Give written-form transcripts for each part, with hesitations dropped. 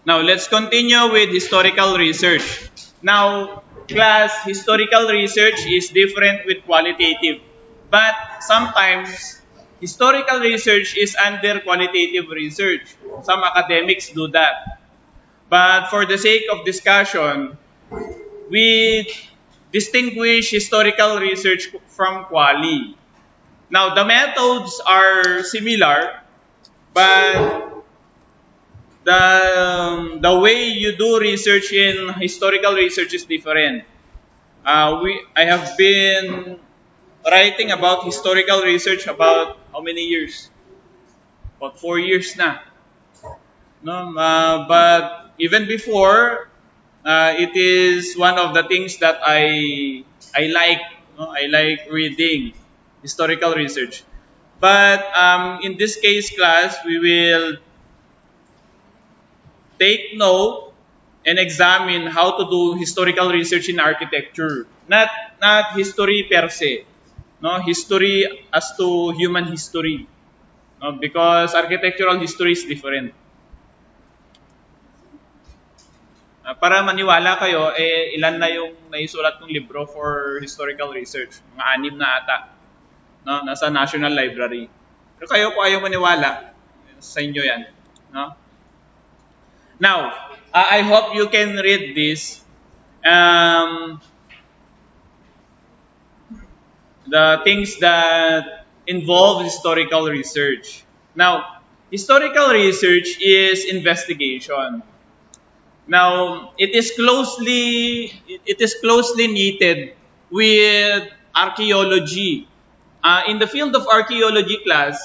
Now, let's continue with historical research. Now, class, historical research is different with qualitative. But sometimes, historical research is under qualitative research. Some academics do that. But for the sake of discussion, we distinguish historical research from quali. Now, the methods are similar, but the way you do research in historical research is different. I have been writing about historical research about how many years? About 4 years na. No, but even before, it is one of the things that I like. No? I like reading historical research. But in this case class, we will take note and examine how to do historical research in architecture. Not history per se. No, history as to human history. No, because architectural history is different. Para maniwala kayo, ilan na yung naisulat ng libro for historical research? Mga 6 na ata. No, nasa National Library. Pero kayo, kung ayaw maniwala, sa inyo yan. No? Now, I hope you can read this. The things that involve historical research. Now, historical research is investigation. Now, it is closely knitted with archaeology. In the field of archaeology class,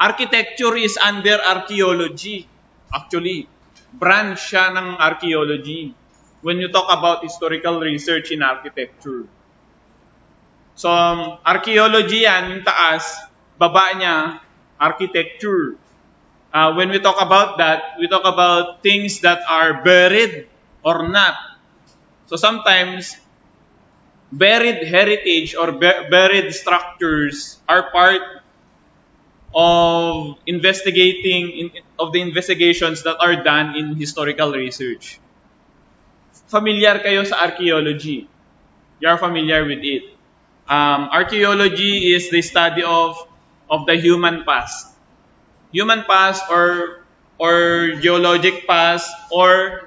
architecture is under archaeology. Actually, branch siya ng archaeology when you talk about historical research in architecture. So, archaeology yan, yung taas, baba niya, architecture. When we talk about that, we talk about things that are buried or not. So sometimes, buried heritage or buried structures are part of the investigations that are done in historical research. Familiar kayo sa archaeology. You are familiar with it. Archaeology is the study of the human past. Human past or geologic past or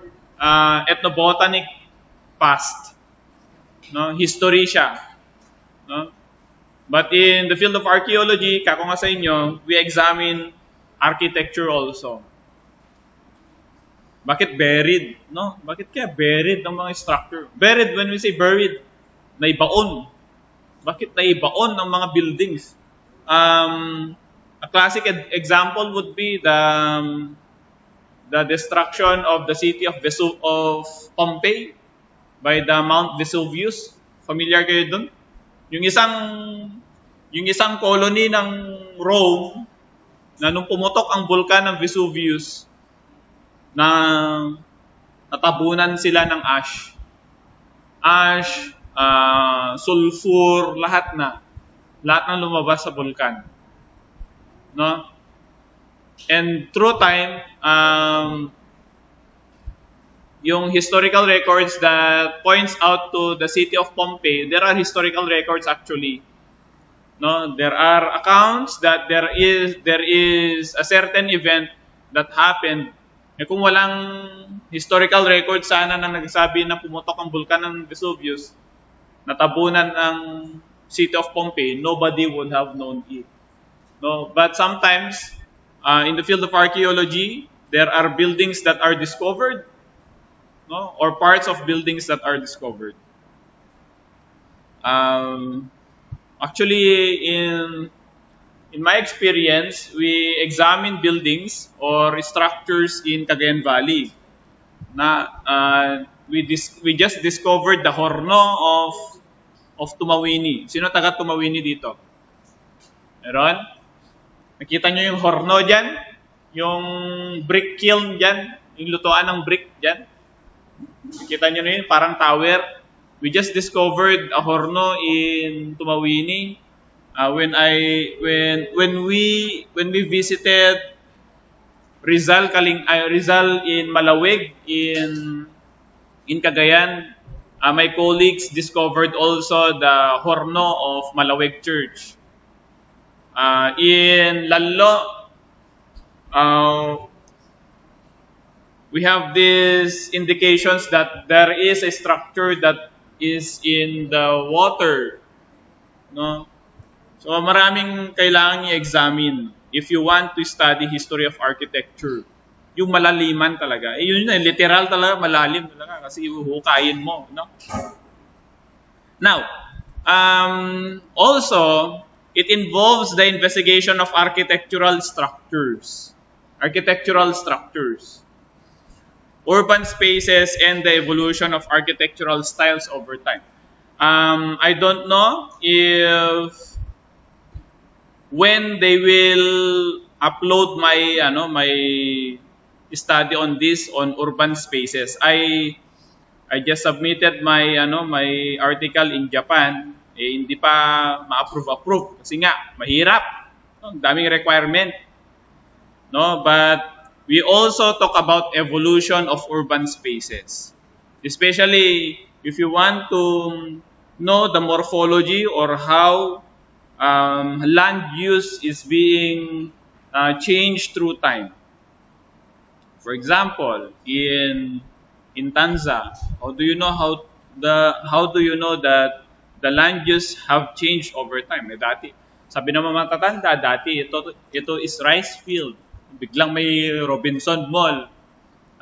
ethnobotanic past. No, history siya. No? But in the field of archaeology, kako nga sa inyo, we examine architecture also. Bakit buried? No? Bakit kaya buried ang mga structure? Buried, when we say buried, naibaon. Bakit naibaon ang mga buildings? A classic example would be the destruction of the city of Pompeii by the Mount Vesuvius. Familiar kayo dun? Yung isang colony ng Rome na nung pumutok ang bulkan ng Vesuvius na natabunan sila ng ash. Ash, sulfur, lahat ng lumabas sa bulkan. No? And through time, yung historical records that points out to the city of Pompeii, there are historical records actually. No, there are accounts that there is a certain event that happened. Kung walang historical record sana na nagsabi na pumutok ang bulkan ng Vesuvius, natabunan ang city of Pompeii, nobody would have known it. No, but sometimes in the field of archaeology, there are buildings that are discovered, no, or parts of buildings that are discovered. Actually, in my experience, we examine buildings or structures in Cagayan Valley. We just discovered the Horno of Tumawini. Sino taga Tumawini dito? Meron? Nakita nyo yung horno dyan? Yung brick kiln dyan? Yung lutuan ng brick dyan? Nakita nyo na yun? Parang tower. We just discovered a horno in Tumawini. When we visited Rizal in Malawig in Cagayan. My colleagues discovered also the Horno of Malawig Church. In Lallo, we have these indications that there is a structure that is in the water, no? So maraming kailangan i-examine if you want to study history of architecture. Yung malaliman talaga. Yun na, literal talaga, malalim talaga kasi huhukayin mo, no? Now, also, it involves the investigation of architectural structures. Urban spaces and the evolution of architectural styles over time. I don't know if when they will upload my study on this on urban spaces. I just submitted my article in Japan. Hindi pa ma-approve kasi nga mahirap. Ang daming requirement. No, but we also talk about evolution of urban spaces. Especially if you want to know the morphology or how land use is being changed through time. For example, in Tanza, how do you know that the land use have changed over time? Dati, sabi ng mga matatanda, dati ito is rice field. Biglang may Robinson Mall.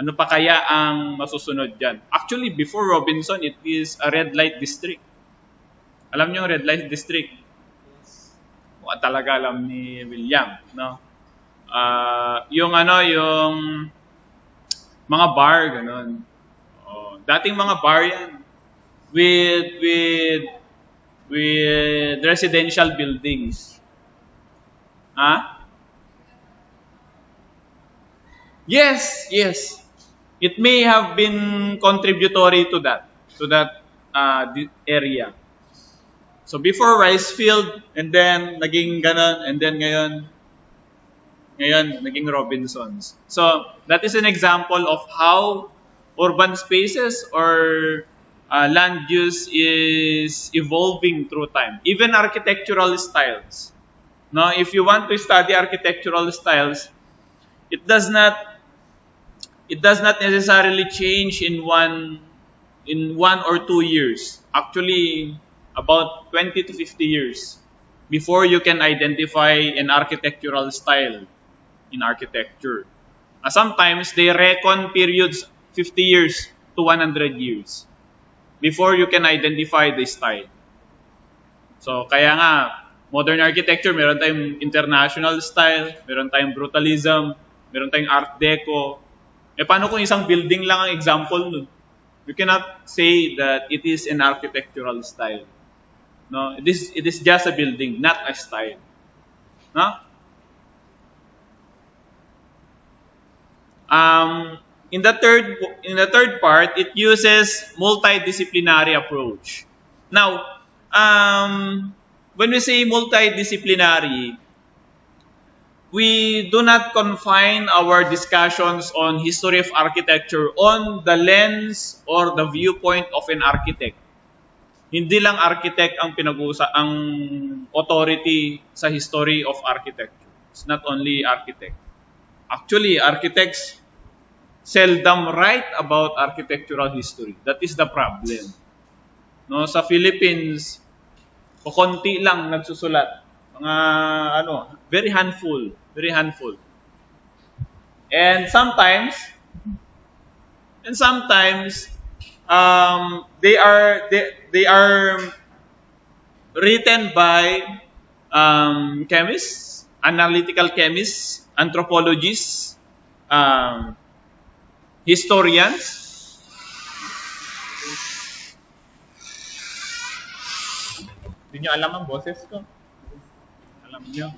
Ano pa kaya ang masusunod diyan? Actually, before Robinson, it is a red light district. Alam niyo red light district? Talaga alam ni William, no? Yung mga bar ganun. Dating mga bar yan with residential buildings. Yes. It may have been contributory to that area. So before rice field, and then naging ganon, and then ngayon naging Robinsons. So that is an example of how urban spaces or land use is evolving through time. Even architectural styles. Now, if you want to study architectural styles, it does not necessarily change in one or 2 years. Actually, about 20 to 50 years before you can identify an architectural style in architecture. Sometimes they reckon periods 50 years to 100 years before you can identify the style. So kaya nga, modern architecture, meron tayong international style, meron tayong brutalism, meron tayong art deco. Paano kung isang building lang ang example nun? You cannot say that it is an architectural style. No, it is just a building, not a style. No? In the third part, it uses multidisciplinary approach. Now, when we say multidisciplinary, we do not confine our discussions on history of architecture on the lens or the viewpoint of an architect. Hindi lang architect ang ang authority sa history of architecture. It's not only architect. Actually, architects seldom write about architectural history. That is the problem. No, sa Philippines, konti lang nagsusulat. Mga very handful. And sometimes they are written by chemists, analytical chemists, anthropologists, historians. Hindi nyo alam ang boses ko. Alam nyo.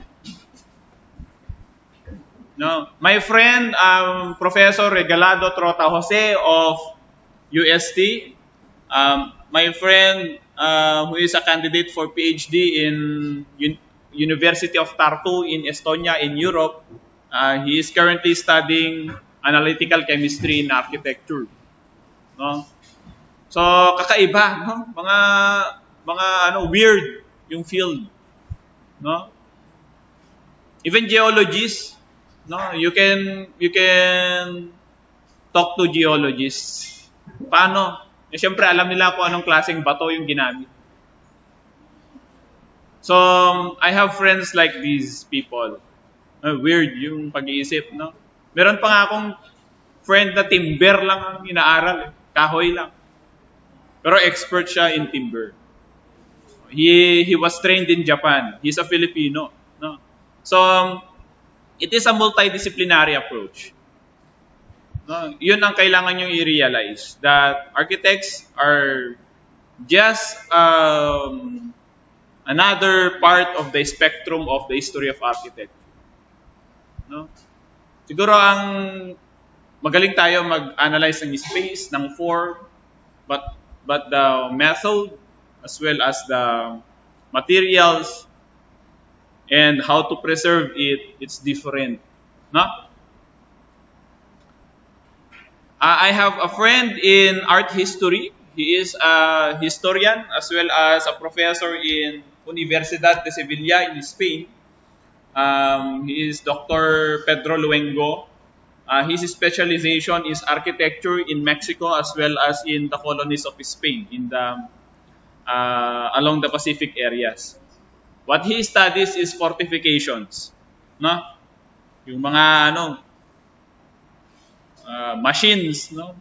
No, my friend, Professor Regalado Trota Jose of UST, my friend who is a candidate for PhD in University of Tartu in Estonia in Europe, He is currently studying analytical chemistry in architecture. No? So kakaiba, no? Mga weird yung field, no? Even geologists, no? You can talk to geologists. Paano? Siyempre alam nila kung anong klaseng bato yung ginamit. So I have friends like these people. Weird yung pag-iisip, no? Meron pa nga akong friend na timber lang ang inaaral, kahoy lang. Pero expert siya in timber. He was trained in Japan. He's a Filipino, no? So it is a multidisciplinary approach. No? Yun ang kailangan nyo i-realize, that architects are just another part of the spectrum of the history of architecture. No? Siguro ang magaling tayo mag-analyze ng space, ng form, but the method as well as the materials and how to preserve it's different. No? I have a friend in art history. He is a historian as well as a professor in Universidad de Sevilla in Spain. He is Dr. Pedro Luengo. His specialization is architecture in Mexico as well as in the colonies of Spain in the along the Pacific areas. What he studies is fortifications, no? Yung mga machines, no?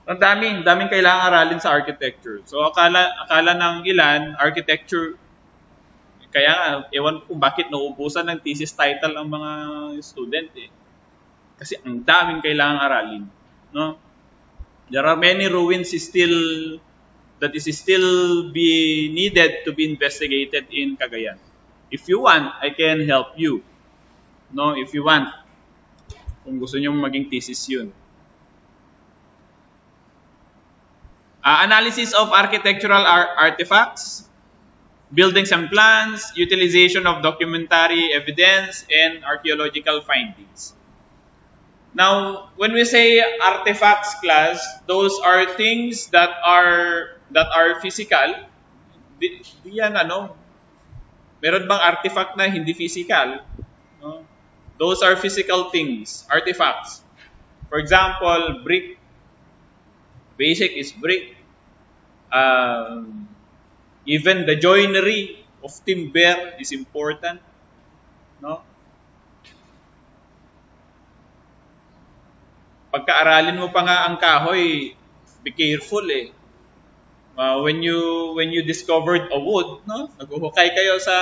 Ang daming kailangang aralin sa architecture. So akala ng ilan architecture. Kaya nga, ewan ko bakit nauubusan ng thesis title ang mga student eh. Kasi ang daming kailangang aralin, no? There are many ruins that is still be needed to be investigated in Cagayan. If you want, I can help you. No, if you want. Kung gusto niyo maging thesis 'yun. Analysis of architectural artifacts, buildings and plans, utilization of documentary evidence, and archaeological findings. Now, when we say artifacts class, those are things that are physical. Di yan meron bang artifact na hindi physical? No? Those are physical things, artifacts. For example, brick. Basic is brick. Even the joinery of timber is important, no? Pagkaaralin mo pa nga ang kahoy, be careful eh. When you discovered a wood, no? Naghuhukay kayo sa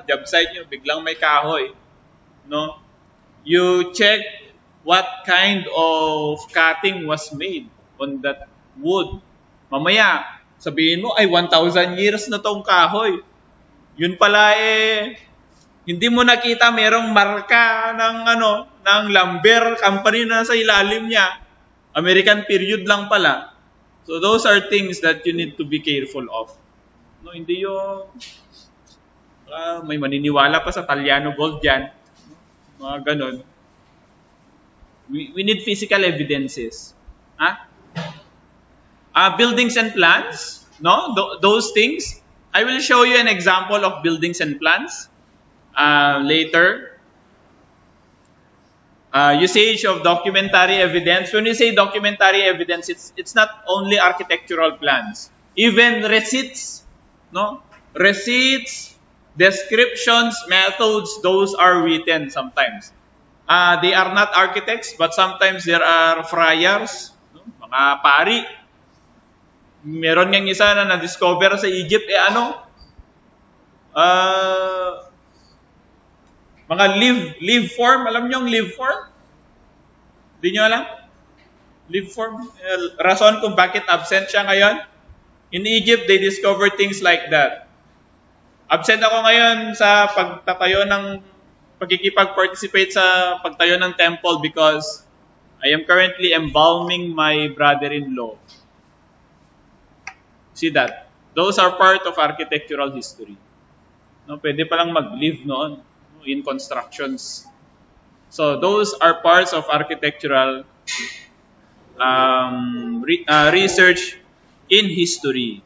job site nyo, biglang may kahoy, no? You check what kind of cutting was made on that wood. Mamaya, sabihin mo, ay 1,000 years na tong kahoy. Yun pala hindi mo nakita merong marka ng lumber company na sa ilalim niya. American period lang pala. So those are things that you need to be careful of. No, hindi yung may maniniwala pa sa Talyano gold yan. Mga ganon. We need physical evidences. Buildings and plans, no? Those things. I will show you an example of buildings and plans later. Usage of documentary evidence. When you say documentary evidence, it's not only architectural plans. Even receipts, no? Receipts, descriptions, methods, those are written sometimes. They are not architects, but sometimes there are friars, no? Mga pari. Meron ngang isa na na-discover sa Egypt, mga live form. Alam niyo yung live form? Hindi niyo alam? Live form. Rason kung bakit absent siya ngayon. In Egypt, they discover things like that. Absent ako ngayon sa pagkikipag-participate sa pagtayo ng temple because I am currently embalming my brother-in-law. See that? Those are part of architectural history. No, pwede palang mag-live noon. in constructions. So those are parts of architectural research in history.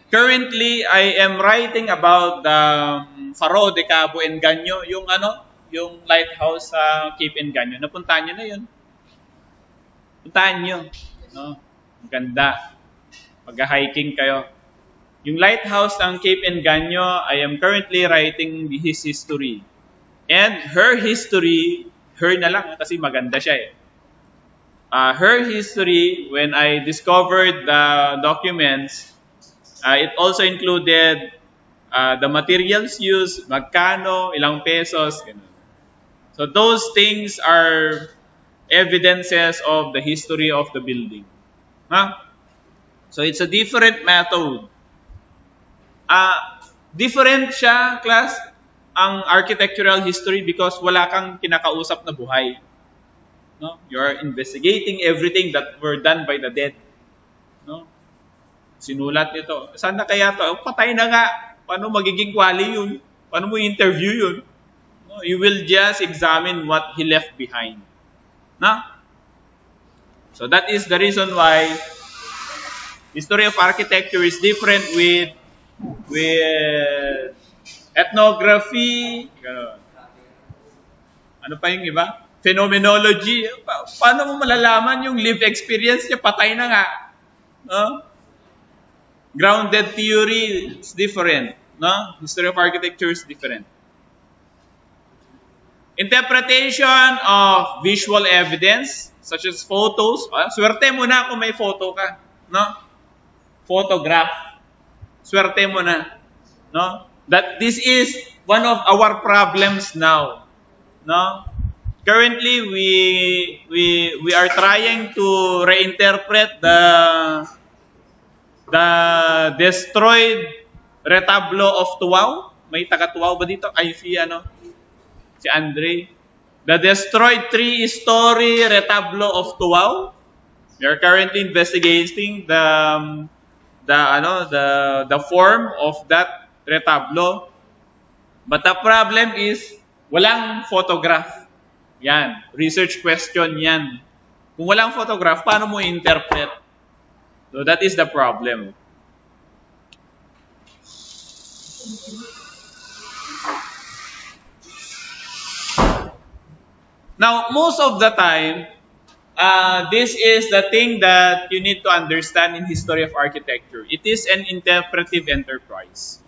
Currently, I am writing about the Faro de Cabo Engaño, yung lighthouse sa Cape Engaño. Napuntahan niyo na yun. Puntahan niyo. No? Ganda. Mag-hiking kayo. Yung lighthouse ng Cape Engaño, I am currently writing his history. And her history, her na lang kasi maganda siya eh. Her history, when I discovered the documents, it also included the materials used, magkano, ilang pesos. Ganun. So those things are evidences of the history of the building. So it's a different method. Different siya, class, ang architectural history because wala kang kinakausap na buhay. No? You are investigating everything that were done by the dead. No? Sinulat nito. Saan na kaya to? Patay na nga. Paano magiging quali yun? Paano mo interview yun? No? You will just examine what he left behind. No? So that is the reason why history of architecture is different with ethnography. Ano pa yung iba? Phenomenology. Paano mo malalaman yung lived experience niya? Patay na nga. No? Grounded theory is different. No? History of architecture is different. Interpretation of visual evidence, such as photos. Swerte mo na kung may photo ka. No? Photograph. Swerte mo na. No? That this is one of our problems now. No? Currently, we are trying to reinterpret the destroyed retablo of Tuaw. May taga Tuaw ba dito? Ay, si Andre. The destroyed three-story retablo of Tuaw. We are currently investigating the form of that retablo. But the problem is, walang photograph. Yan. Research question yan. Kung walang photograph, paano mo interpret? So that is the problem. Now, most of the time, this is the thing that you need to understand in history of architecture. It is an interpretive enterprise.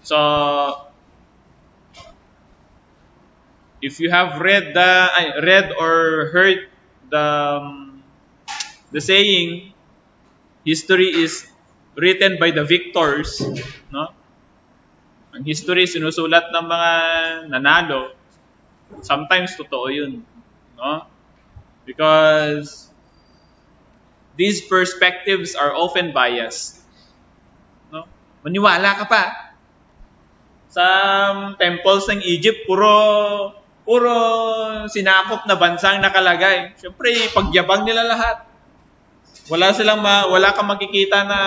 So, if you have read or heard the saying, history is written by the victors, no? Ang history sinusulat ng mga nanalo. Sometimes totoo yun, no? Because these perspectives are often biased. No? Maniwala ka pa. Sa temples ng Egypt, puro sinakop na bansang nakalagay. Siyempre, pagyabang nila lahat. Wala kang makikita na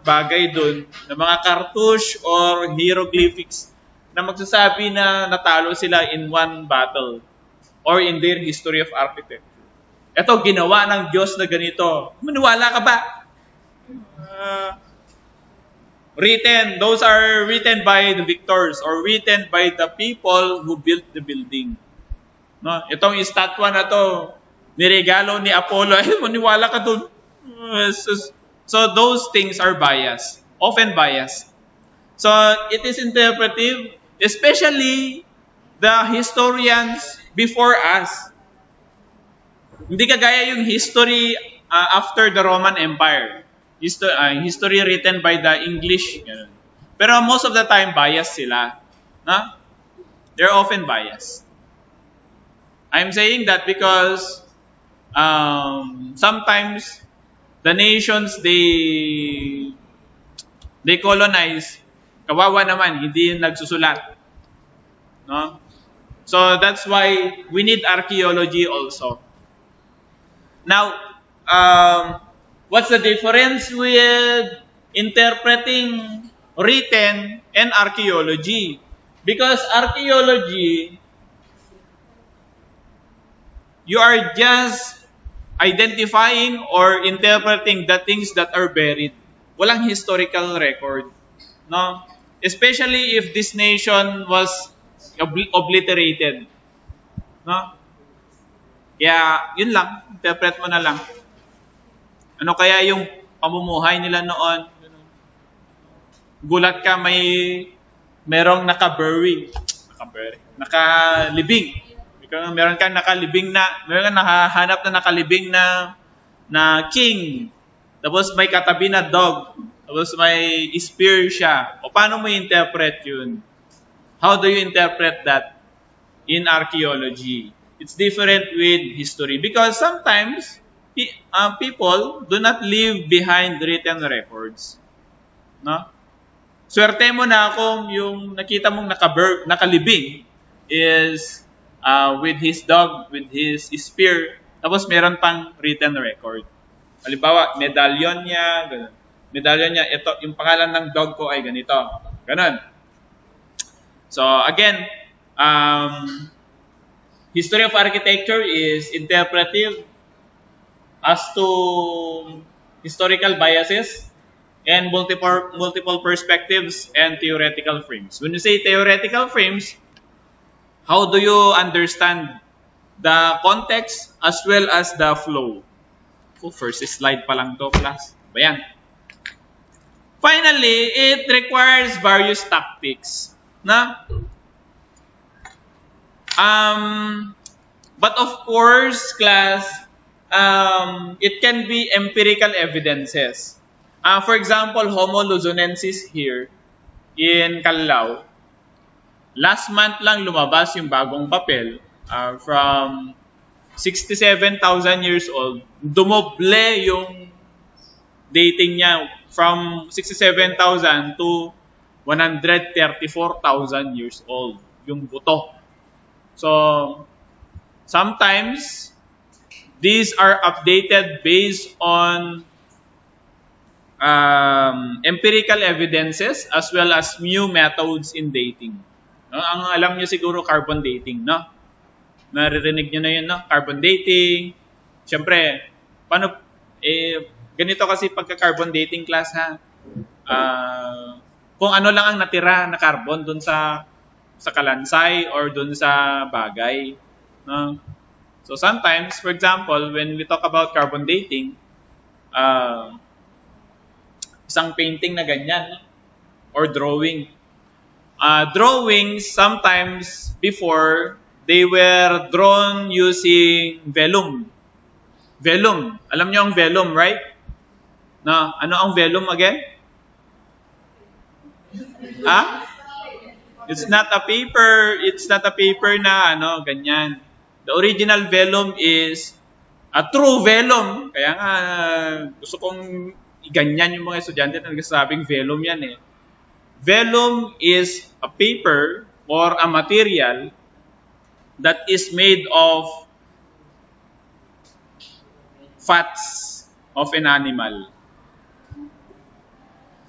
bagay doon, na mga cartouche or hieroglyphics na magsasabi na natalo sila in one battle or in their history of architecture. Ito, ginawa ng Diyos na ganito. Maniwala ka ba? Those are written by the victors or written by the people who built the building. No? Itong estatwa na to, niregalo ni Apollo, maniwala ka dun. So those things are biased, often biased. So it is interpretive, especially the historians before us. Hindi kagaya yung history after the Roman Empire. History written by the English. Ganun. Pero most of the time, biased sila. No? They're often biased. I'm saying that because sometimes the nations they colonize, kawawa naman, hindi yung nagsusulat. No? So that's why we need archaeology also. Now, what's the difference with interpreting written and archaeology? Because archaeology, you are just identifying or interpreting the things that are buried. Walang historical record. No? Especially if this nation was obliterated. No? Kaya, yun lang. Interpret mo na lang. Ano kaya yung pamumuhay nila noon? Gulat ka, merong nakalibing. Meron kang nakahanap na nakalibing na king. Tapos may katabi na dog. Tapos may spear siya. O paano mo interpret yun? How do you interpret that in archaeology? It's different with history because sometimes people do not leave behind written records. No? Swerte mo na kung yung nakita mong nakalibing is with his dog, with his spear, tapos meron pang written record. Halimbawa, medallion niya, ganun. Medallion niya, ito, yung pangalan ng dog ko ay ganito. Ganun. So, again, history of architecture is interpretive as to historical biases and multiple perspectives and theoretical frames. When you say theoretical frames, how do you understand the context as well as the flow? First slide pa lang to, class. Ayan. Finally, it requires various tactics. But of course, class, it can be empirical evidences. For example, Homo luzonensis here in Callao. Last month lang lumabas yung bagong papel from 67,000 years old. Dumoble yung dating niya from 67,000 to 134,000 years old. Yung buto. So, sometimes, these are updated based on empirical evidences as well as new methods in dating. No? Ang alam nyo siguro, carbon dating, no? Naririnig nyo na yun, no? Carbon dating. Siyempre, ganito kasi pagka-carbon dating class, ha? Kung ano lang ang natira na carbon dun sa kalansay or dun sa bagay. No? So sometimes, for example, when we talk about carbon dating, isang painting na ganyan, or drawing. Drawings, sometimes before, they were drawn using vellum. Vellum. Alam niyo ang vellum, right? Ano ang vellum again? It's not a paper. It's not a paper na ganyan. The original vellum is a true vellum. Kaya nga, gusto kong ganyan yung mga estudyante na nagsasabing vellum yan eh. Vellum is a paper or a material that is made of fats of an animal.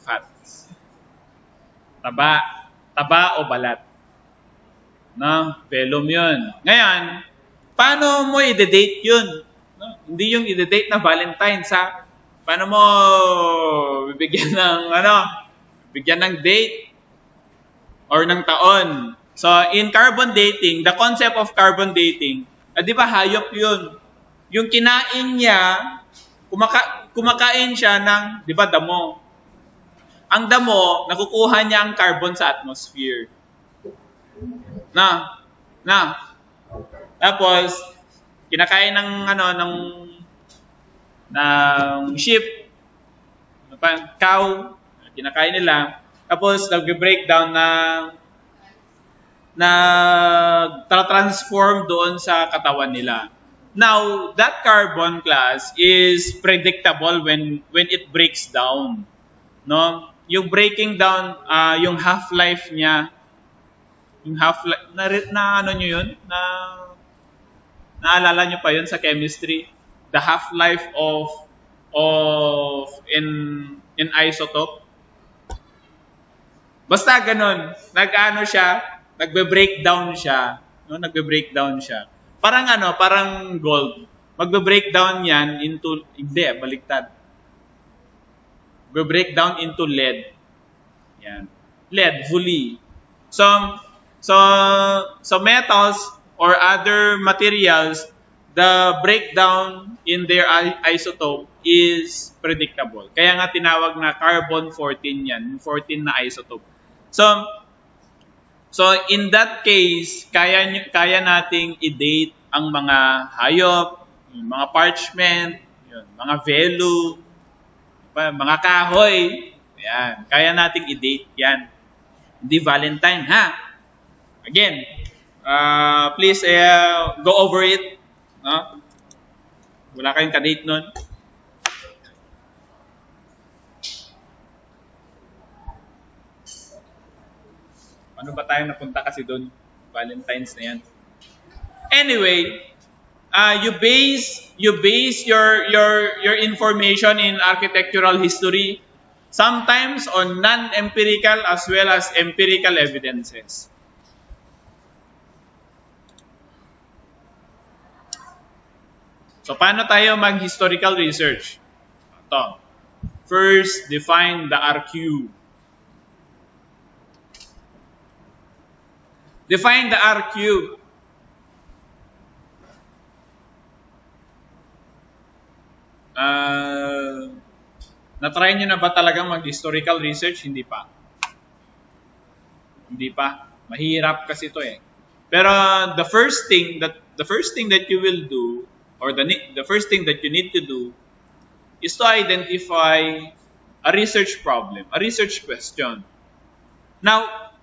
Fats. Taba o balat. No? Vellum yun. Ngayon, paano mo i-date yun? No? Hindi yung i-date na Valentine's, ha? Paano mo bibigyan ng date or ng taon? So, in carbon dating, the concept of carbon dating, di ba hayop yun? Yung kinain niya, kumakain siya ng, di ba, damo. Ang damo, nakukuha niya ang carbon sa atmosphere. Tapos, kinakain ng sheep, cow, kinakain nila. Tapos, nag-breakdown transform doon sa katawan nila. Now, that carbon class is predictable when it breaks down. No? Yung breaking down, yung half-life niya, nyo yun? Naalala nyo pa yun sa chemistry? The half-life of in isotope. Basta ganun. Nag-ano siya, nagbe-breakdown siya. No? Nagbe-breakdown siya. Parang gold. Magbe-breakdown yan into, hindi, baliktad. Breakdown into lead. Yan. Lead, fully. So metals or other materials, the breakdown in their isotope is predictable. Kaya nga tinawag na carbon-14 yan, 14 na isotope. So in that case, kaya nating i-date ang mga hayop, mga parchment, mga velo, mga kahoy. Yan, kaya nating i-date yan. Hindi Valentine, ha? Again, please go over it. No? Wala kayong ka-date nun. Ano ba tayo napunta kasi doon? Valentine's na yan. Anyway, you base your information in architectural history sometimes on non-empirical as well as empirical evidences. So, paano tayo mag-historical research? Ito. First, define the RQ. Define the RQ. Na-try nyo na ba talagang mag-historical research? Hindi pa. Hindi pa. Mahirap kasi ito eh. Pero the first thing that you will do, or the first thing that you need to do, is to identify a research problem, a research question. Now,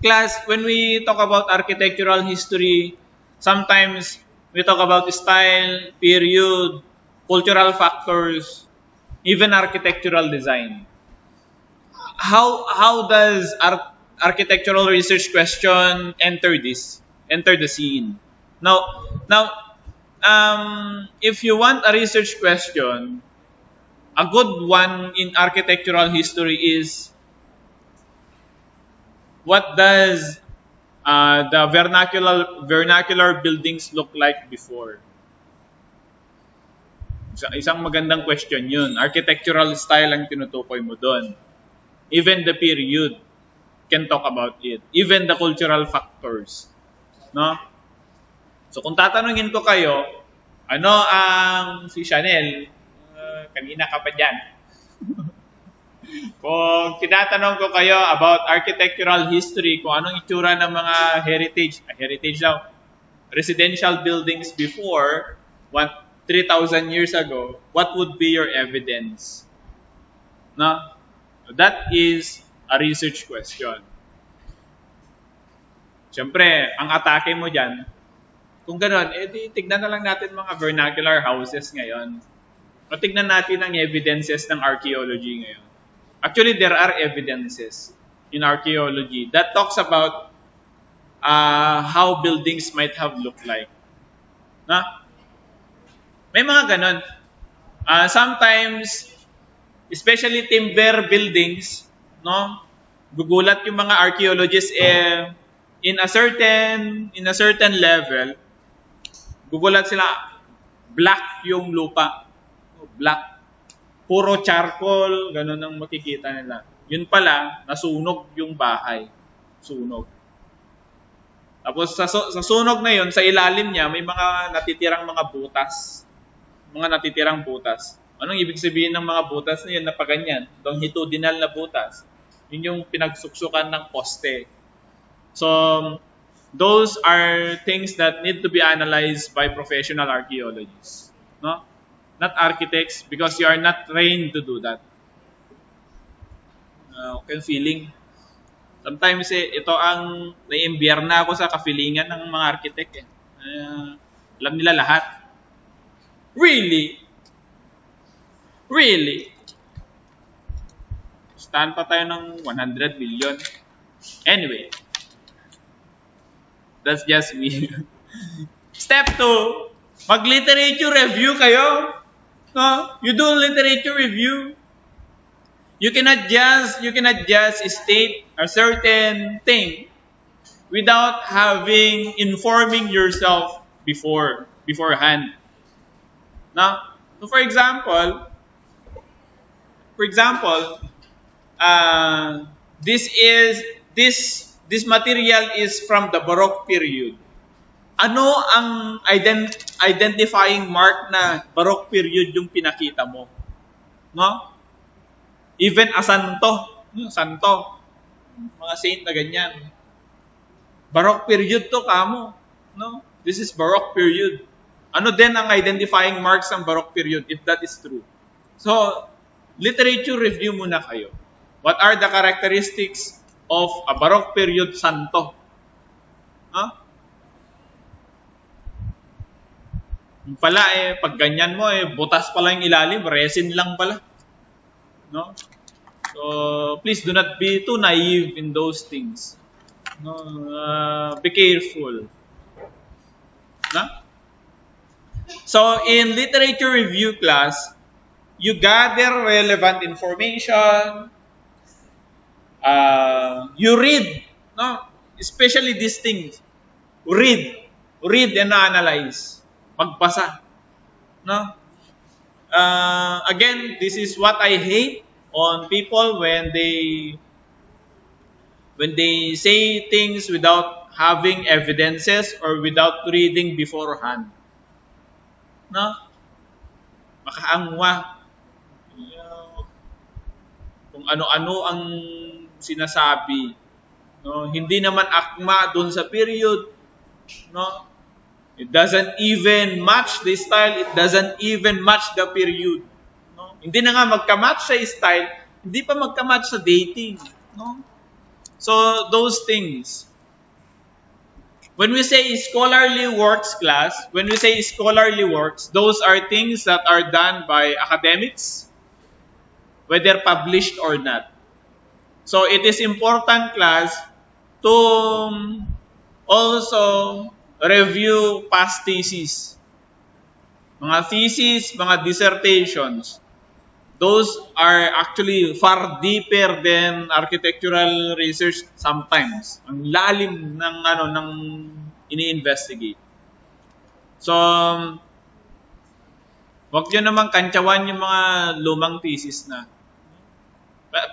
class, when we talk about architectural history, sometimes we talk about style, period, cultural factors, even architectural design. How does architectural research question enter the scene? Now, if you want a research question, a good one in architectural history is, what does the vernacular buildings look like before? Isang magandang question yun. Architectural style ang tinutukoy mo doon. Even the period can talk about it. Even the cultural factors. No? So kung tatanungin ko kayo, ano ang si Chanel? Kanina ka pa dyan. Kung tinatanong ko kayo about architectural history, kung anong itsura ng mga residential buildings before, 3,000 years ago, what would be your evidence? No? That is a research question. Siyempre, ang atake mo dyan, kung gano'n, tignan na lang natin mga vernacular houses ngayon. O tignan natin ang evidences ng archaeology ngayon. Actually, there are evidences in archaeology that talks about how buildings might have looked like. Na? May mga ganon. Sometimes, especially timber buildings, no? Gugulat yung mga archaeologists in a certain level, gugulat sila, black yung lupa. Black. Puro charcoal, ganun ang makikita nila. Yun pala, nasunog yung bahay. Sunog. Tapos sa sunog na yun, sa ilalim niya, may mga natitirang mga butas. Mga natitirang butas. Anong ibig sabihin ng mga butas na yun na paganyan? Longitudinal na butas. Yun yung pinagsuksukan ng poste. So, those are things that need to be analyzed by professional archaeologists. No? Not architects, because you are not trained to do that. Okay, feeling. Sometimes ito ang naiimbierna ako sa kafilingan ng mga architect. Alam nila lahat. Really? Really? Stand pa tayo ng 100 billion. Anyway. That's just me. Step 2. Mag-literature review kayo. No? You do literature review. You cannot just state a certain thing without having informing yourself beforehand. Now, so for example, this is this material is from the Baroque period. Ano ang identifying mark na Baroque period yung pinakita mo? No? Even a santo, mga saint na ganyan. Baroque period to kamo, no? This is Baroque period. Ano din ang identifying marks ng Baroque period if that is true? So, literature review muna kayo. What are the characteristics of a Baroque period santo? Huh? Yung pala pag ganyan mo butas pala yung ilalim, resin lang pala. No? So, please do not be too naive in those things. No, be careful. No? So, in literature review class, you gather relevant information. You read, no? Especially these things. Read and analyze. Magbasa, no? Again, this is what I hate on people when they say things without having evidences or without reading beforehand. No? Makaangwa. Kung ano-ano ang sinasabi. No? Hindi naman akma dun sa period. No? It doesn't even match the style. It doesn't even match the period. No? Hindi na nga magka-match sa style, hindi pa magka-match sa dating. No? So, those things. When we say scholarly works class, those are things that are done by academics, whether published or not. So, it is important, class, to also review past theses. Mga theses, mga dissertations. Those are actually far deeper than architectural research sometimes. Ang lalim ng ini-investigate. So, wag niyo naman kantsawan yung mga lumang thesis na.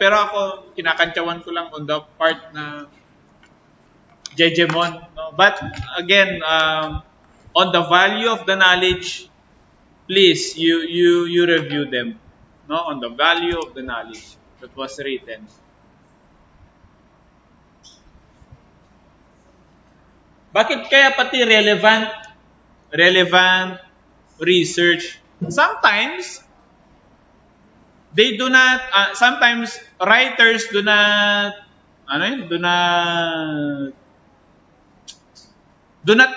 Pero ako, kinakantsawan ko lang on the part na Jejemon. No? But again, on the value of the knowledge, please, you review them. No, on the value of the knowledge that was written. Bakit kaya pati relevant research? Sometimes they do not. Sometimes writers do not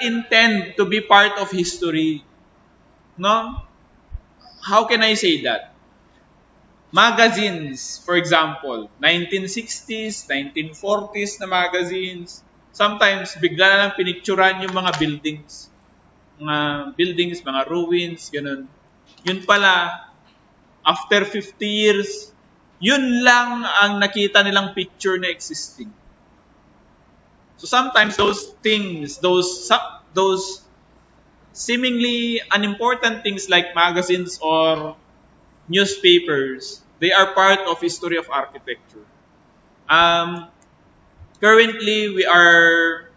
intend to be part of history. No? How can I say that? Magazines, for example, 1960s, 1940s na magazines, sometimes bigla na lang pinicturan yung mga buildings. Mga ruins, ganun. Yun pala, after 50 years, yun lang ang nakita nilang picture na existing. So sometimes those things, those seemingly unimportant things like magazines or newspapers, they are part of history of architecture. Currently, we are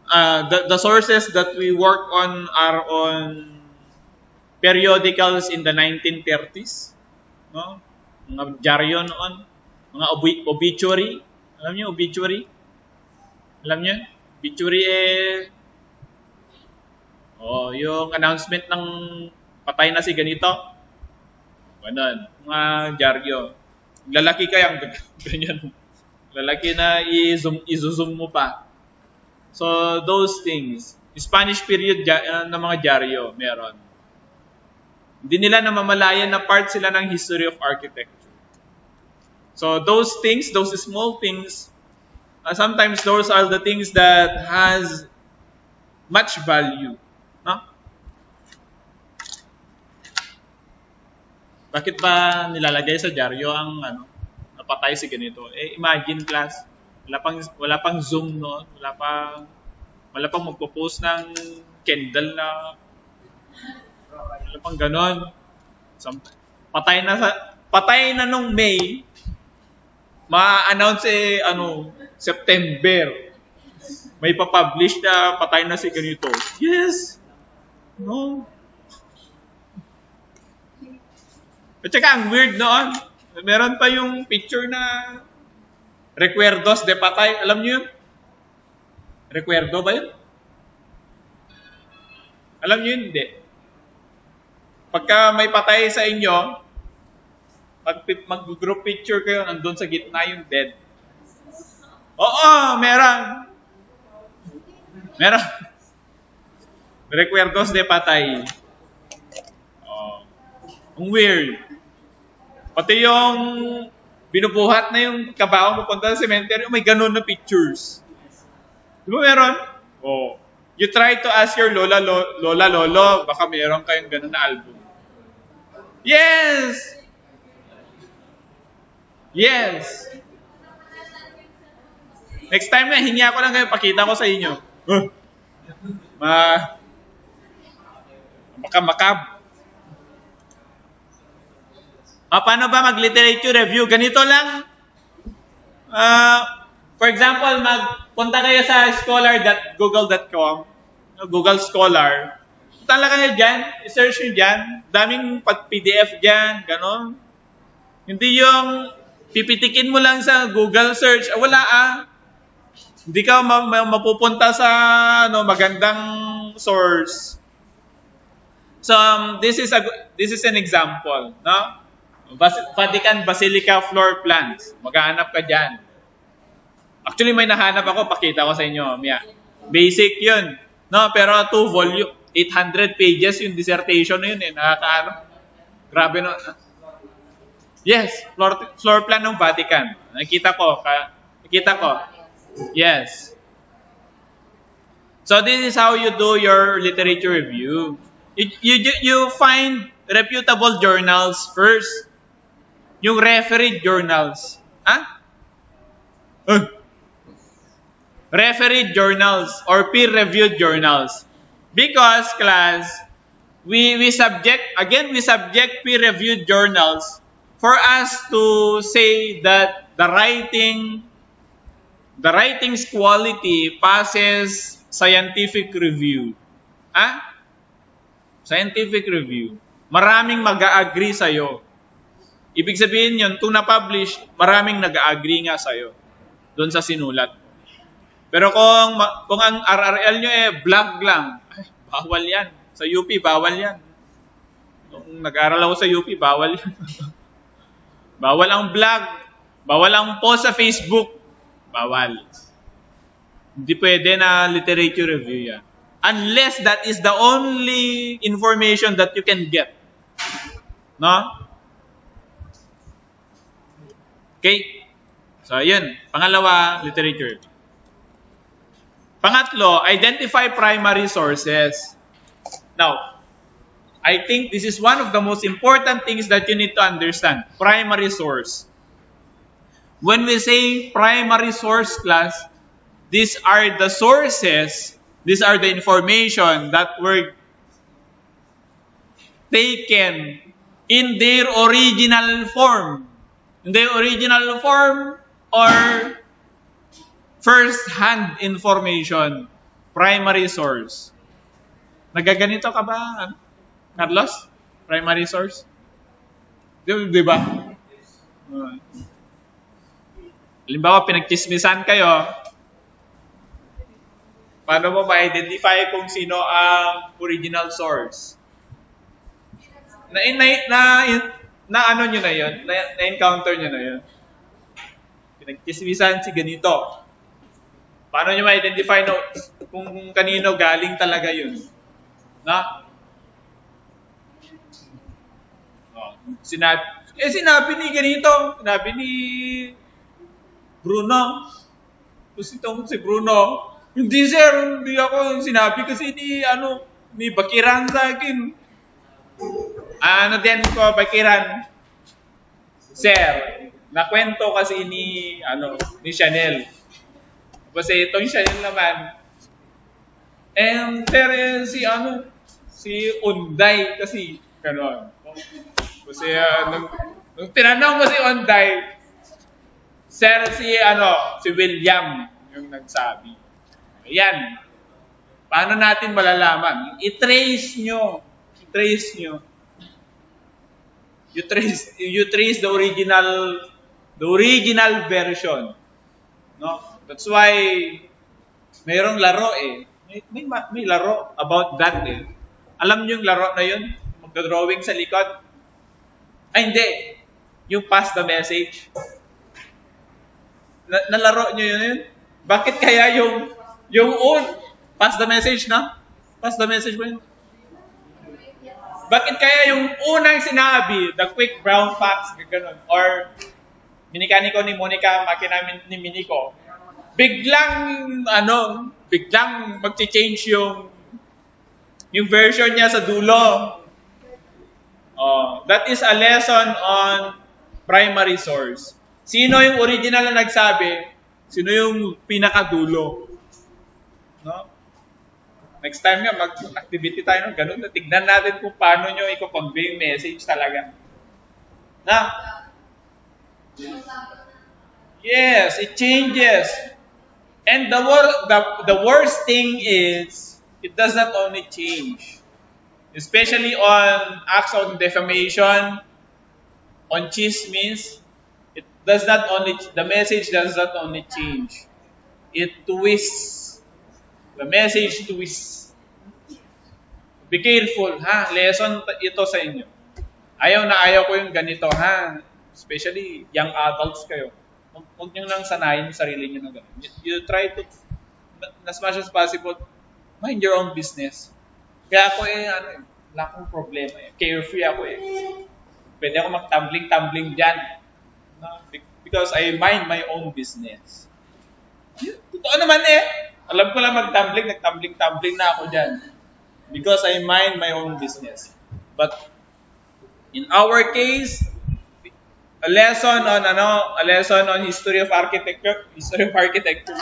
the sources that we work on are on periodicals in the 1930s. No? Mga dyaryo noon, mga obituary. Alam niyo obituary? Alam niyo? Obituary yung announcement ng patay na si ganito. Ganun. Mga dyaryo. Lalaki kayang ganyan. Lalaki na i-zoom mo pa. So, those things. Spanish period na mga dyaryo, meron. Hindi nila namamalayan na part sila ng history of architecture. So, those things, those small things, sometimes those are the things that has much value. No? Bakit ba nilalagay sa dyaryo ang napatay si ganito? Imagine class, Wala pang Zoom noon. Wala pang magpo-post ng Kendall na wala pang ganon. So, patay na nung May, ma-announce September. May pa-publish na patay na si ganito. Yes. No. At saka ang weird noon, meron pa yung picture na Recuerdos de patay. Alam niyo yun? Recuerdo ba yun? Alam niyo yun? Hindi. Pagka may patay sa inyo, pag mag-group picture kayo, nandun sa gitna yung dead. Oo, meron. Meron. Recuerdos de patay. Oh. Ang weird. Pati yung binubuhat na yung kabaong pupunta sa cemetery, may ganun na pictures. Di ba meron? Oh. You try to ask your lola, lolo, baka meron kayong ganun na album. Yes! Yes! Next time na, hingi ako lang kayo, pakita ko sa inyo. Makab. Paano ba mag-literature review? Ganito lang. For example, punta kayo sa scholar.google.com, Google Scholar. Punta lang kayo dyan, i-search nyo dyan. Daming PDF dyan, gano'n. Hindi yung pipitikin mo lang sa Google search. Wala Hindi ka mapupunta sa magandang source. So, this is an example, no? Vatican Basilica floor plans. Maghahanap ka dyan. Actually, may nahanap ako. Pakita ko sa inyo. Basic yun. No, pero 2 volume. 800 pages yung dissertation na yun. Nakakaano. Grabe no. Yes. Floor plan ng Vatican. Nakita ko. Yes. So, this is how you do your literature review. You find reputable journals first. Yung refereed journals. Refereed journals or peer-reviewed journals. Because, class, we subject peer-reviewed journals for us to say that the writing's quality passes scientific review. Scientific review. Maraming mag-a-agree sa'yo. Ibig sabihin yun, kung na-publish, maraming nag-a-agree nga sa'yo doon sa sinulat. Pero kung ang RRL nyo blog lang, bawal yan. Sa UP, bawal yan. Nung nag-aral ako sa UP, bawal yan. Bawal ang blog. Bawal ang post sa Facebook. Bawal. Hindi pwede na literature review yan. Unless that is the only information that you can get. No? Okay? So, yun. Pangalawa, literature. Pangatlo, identify primary sources. Now, I think this is one of the most important things that you need to understand. Primary source. When we say primary source, class, these are the sources, these are the information that were taken in their original form. In their original form or first-hand information. Primary source. Nagaganito ka ba, Carlos? Primary source? Di ba? Halimbawa, pinagchismisan kayo. Paano mo ma-identify kung sino ang original source? Na-ano nyo na yun? Na-encounter nyo na yun? Pinagchismisan si ganito. Paano nyo ma-identify kung kanino galing talaga yun? Sinabi ni ganito. Sinabi ni Bruno. Tapos itong si Bruno. Hindi sir, hindi ako sinabi kasi ni Bakiran sa akin. Din ko, Bakiran. Sir, nakwento kasi ni Chanel. Kasi itong siya yung laman. And there is si Unday kasi, gano'n. Kasi nung tinanong mo si Unday, sir, si William yung nagsabi. Ayan. Paano natin malalaman? I-trace nyo. You trace the original version. No? That's why mayroong laro eh. May laro about that eh. Alam niyo yung laro na yun? Magdodrawing sa likod? Ay, hindi. Yung pass the message. Nalaro niyo yun? Bakit kaya yung pass the message na? Pass the message ba yun? Bakit kaya yung unang sinabi, the quick brown fox, gano'n, or minikaniko ni Monica, makina ni Miniko, biglang magche-change yung version niya sa dulo. That is a lesson on primary source. Sino yung original na nagsabi? Sino yung pinakadulo? No? Next time nga, mag-activity tayo ng ganun. Tignan natin kung paano nyo i-convey yung message talaga. Na? Yes, it changes. And the worst thing is, it does not only change. Especially on acts of defamation, on chismis, the message does not only change. It twists. The message twists. Be careful, ha? Lesson ito sa inyo. Ayaw ko yung ganito, ha? Especially young adults kayo. Huwag nyo lang sanayin yung sarili nyo na gano'n. You try to, as much as possible, mind your own business. Kaya ako wala akong problema eh. Carefree ako eh. Pwede ako mag-tumbling dyan. No? Because I mind my own business. Totoo naman eh. Alam ko lang nagtumbling na ako dyan. Because I mind my own business. But in our case, a lesson on history of architecture.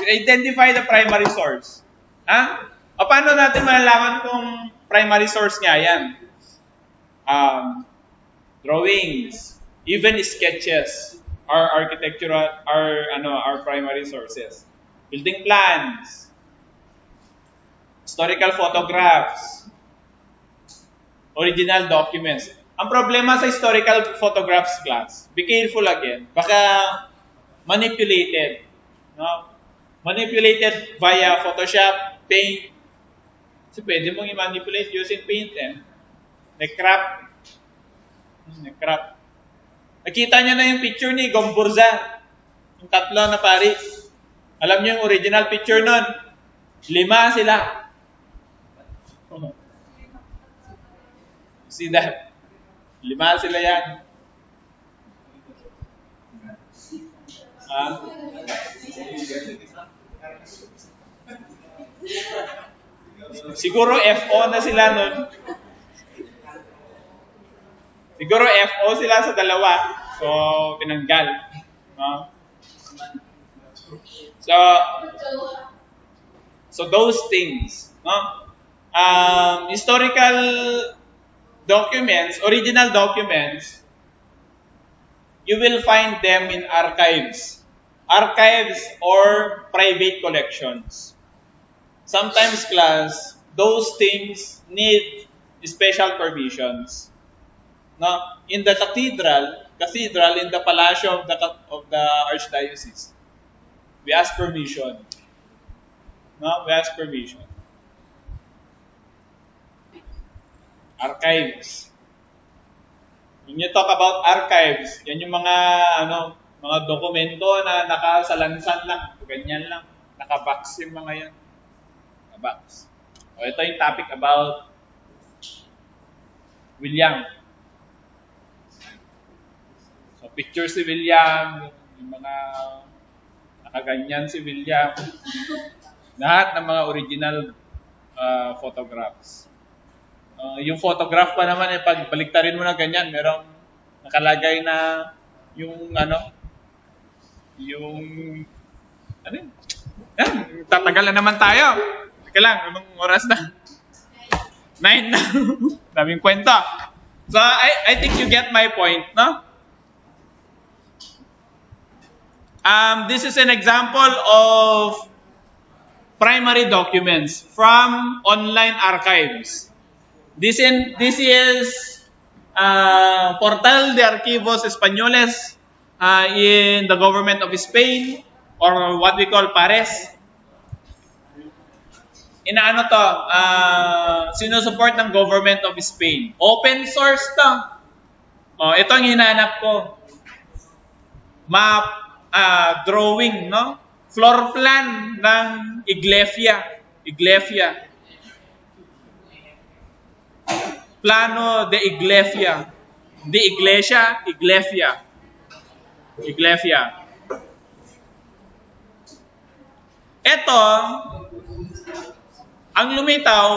Identify the primary source. Ha? O paano natin malalaman kung primary source nga yan? Drawings, even sketches are primary sources. Building plans, historical photographs, original documents. Ang problema sa historical photographs class, be careful again, baka manipulated. No? Manipulated via Photoshop, Paint. Kasi pwede mong i-manipulate using Paint eh. Nag-crop. Nakita niyo na yung picture ni Gomburza. Yung tatlo na Paris. Alam niyo yung original picture nun? 5 sila. See that? 5 sila yan. Siguro FO na sila nun. Siguro FO sila sa dalawa. So, pinanggal. No? So those things. No? Historical documents, original documents, you will find them in archives. Archives or private collections. Sometimes, class, those things need special permissions. Now, in the cathedral, in the Palacio of the Archdiocese, we ask permission. No, we ask permission. Archives. When you talk about archives, yan yung mga dokumento na nakasalansan lang, ganyan lang, nakabox yung mga yan. Nakabox. O ito yung topic about William. So picture si William, yung mga nakaganyan si William. Lahat ng mga original photographs. Yung photograph pa naman, pag baliktarin mo na ganyan, merong nakalagay na yung Yan, tatagal na naman tayo. Teka lang, anong oras na? 9 na. Daming kwenta. So, I think you get my point, no? This is an example of primary documents from online archives. This is Portal de Archivos Españoles in the government of Spain, or what we call PARES. Inaano to, sinusupport ng government of Spain. Open source to. Ito ang hinanap ko. Map, drawing, no? Floor plan ng Iglesia. Plano de Iglesia. De Iglesia, Iglesia. Ito, ang lumitaw,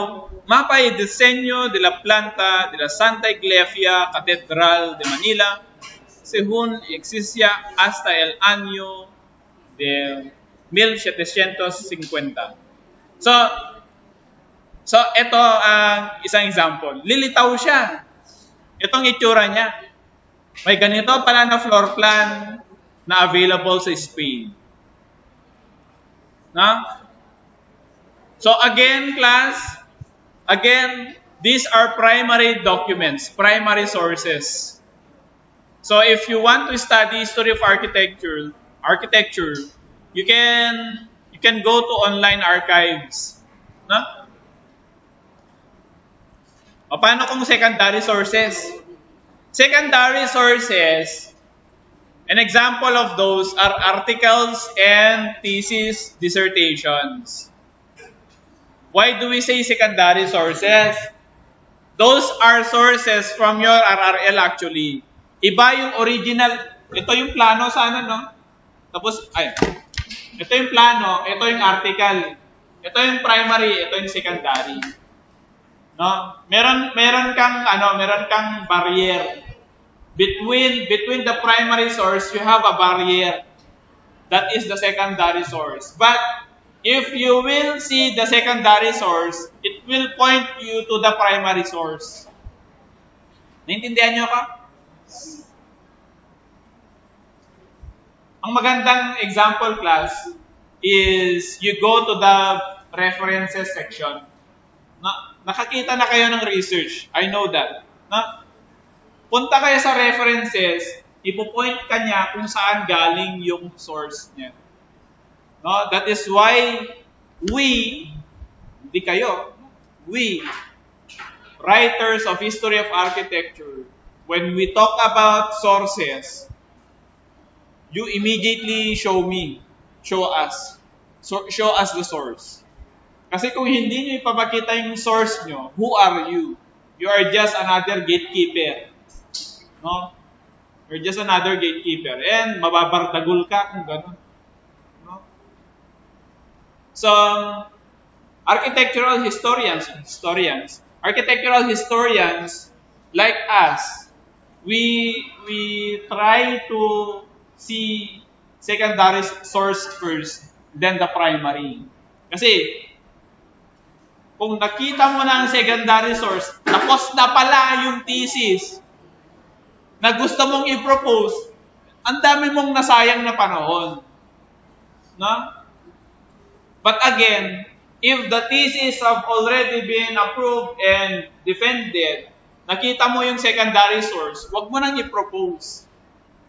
mapa y diseño de la planta de la Santa Iglesia Catedral de Manila según existía hasta el año de 1750. So ito ang isang example. Lilitaw siya. Itong itsura niya. May ganito pala na floor plan na available sa Spain. No? So again, class, these are primary documents, primary sources. So if you want to study history of architecture, you can go to online archives. No? O paano kung secondary sources? Secondary sources, an example of those are articles and thesis dissertations. Why do we say secondary sources? Those are sources from your RRL actually. Iba yung original. Ito yung plano sana, no? Tapos, ito yung plano, ito yung article. Ito yung primary, ito yung secondary. No? Meron kang barrier. Between the primary source, you have a barrier. That is the secondary source. But if you will see the secondary source, it will point you to the primary source. Naintindihan niyo ka? Ang magandang example, class, is you go to the references section. Nakakita na kayo ng research. I know that. Punta kayo sa references, ipo-point ka niya kung saan galing yung source niya. No, that is why we, writers of history of architecture, when we talk about sources, you immediately show us the source. Kasi kung hindi nyo ipapakita yung source nyo, who are you? You are just another gatekeeper. No? You're just another gatekeeper. And mababardagul ka kung gano'n. So, architectural historians like us, we try to see secondary source first, then the primary. Kasi, kung nakita mo na ang secondary source, tapos na pala yung thesis na gusto mong i-propose, ang dami mong nasayang na panahon. No? But again, if the thesis have already been approved and defended, nakita mo yung secondary source, wag mo nang i-propose.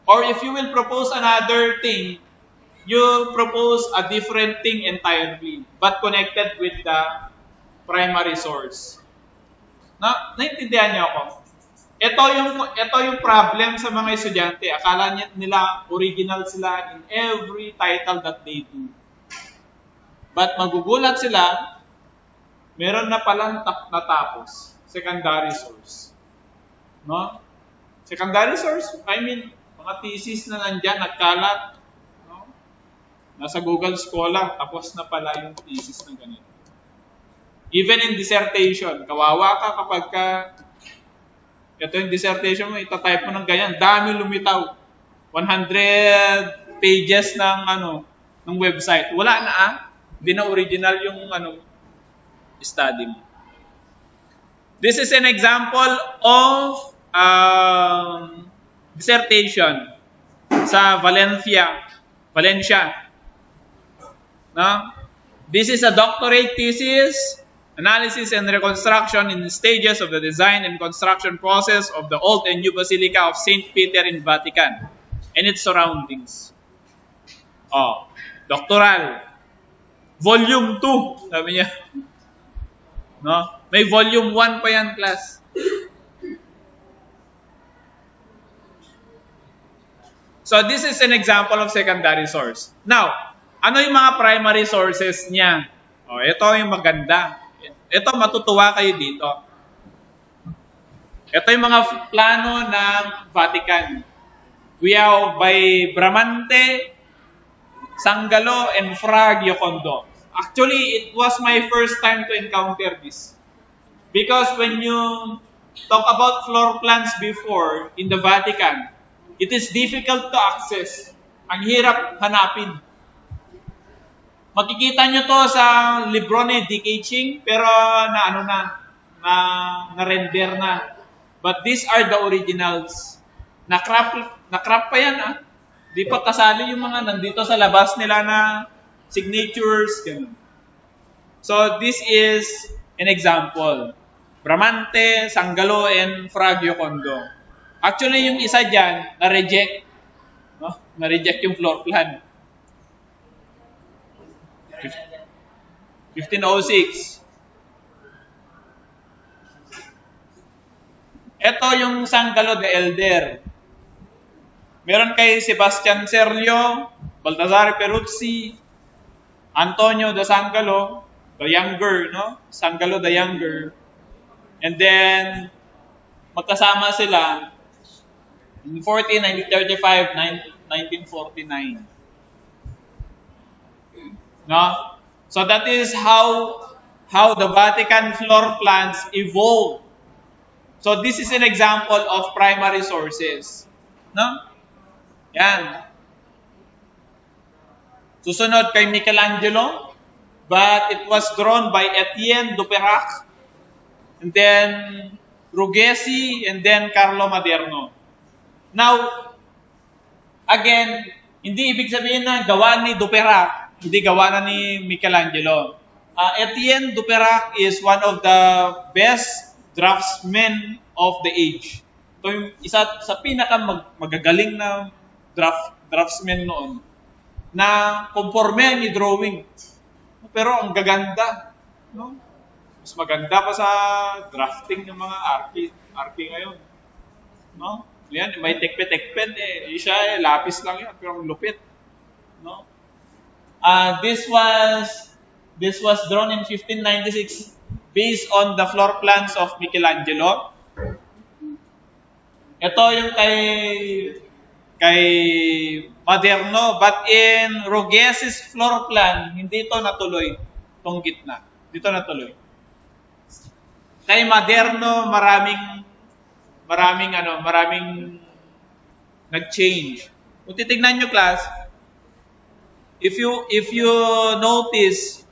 Or if you will propose another thing, you propose a different thing entirely, but connected with the primary source. Naintindihan niyo ako? Ito yung problem sa mga estudyante. Akala nila original sila in every title that they do. But magugulat sila, meron na palang natapos. Secondary source. No? Secondary source, I mean, mga thesis na nandyan, nagkalat. No? Nasa Google Scholar, tapos na pala yung thesis na ganito. Even in dissertation, kawawa ka kapag ito yung dissertation mo, itatype mo ng ganyan, dami lumitaw. 100 pages ng website. Wala na Hindi na original yung study mo. This is an example of dissertation sa Valencia. No? This is a doctorate thesis, analysis and reconstruction in the stages of the design and construction process of the old and new Basilica of St. Peter in Vatican and its surroundings. Doctoral. Volume 2, sabi niya. No? May volume 1 pa yan, class. So this is an example of secondary source. Now, ano yung mga primary sources niya? Ito yung maganda. Ito, matutuwa kayo dito. Ito yung mga plano ng Vatican. We have by Bramante, Sangalo, and Fra Giocondo. Actually, it was my first time to encounter this. Because when you talk about floor plans before in the Vatican, it is difficult to access. Ang hirap hanapin. Makikita nyo to sa libro ni D.K. Ching, pero na-render na. But these are the originals. Na-crop pa yan, Di pa kasali yung mga nandito sa labas nila na signatures, ganun. So, this is an example. Bramante, Sangalo, and Fra Giocondo. Actually, yung isa dyan, na-reject. No? Na-reject yung floor plan. 1506. Ito yung Sangalo the Elder. Meron kay Sebastian Serlio, Baltasar Peruzzi, Antonio de Sangalo, the Younger, no? Sangalo the Younger. And then, magkasama sila in 1935, 1949. No? So that is how the Vatican floor plans evolved. So this is an example of primary sources. No? Yan. Susunod kay Michelangelo, but it was drawn by Etienne Duperac, and then Ruggesi, and then Carlo Maderno. Now, again, hindi ibig sabihin na gawa ni Duperac, hindi gawa na ni Michelangelo. Etienne Duperac is one of the best draftsmen of the age. Ito yung isa sa magagaling na draftsman noon na conforme ni drawing. Pero ang gaganda, no? Mas maganda pa sa drafting ng mga arki ngayon. No? Yan, may tekpe-tekpen siya lapis lang yan, pero ang lupit. No? This was drawn in 1596 based on the floor plans of Michelangelo. Ito yung kay Maderno, but in Ruggesi's floor plan, hindi ito natuloy, itong gitna. Dito natuloy. Kay Maderno, maraming nag-change. Kung titignan nyo, class, if you notice,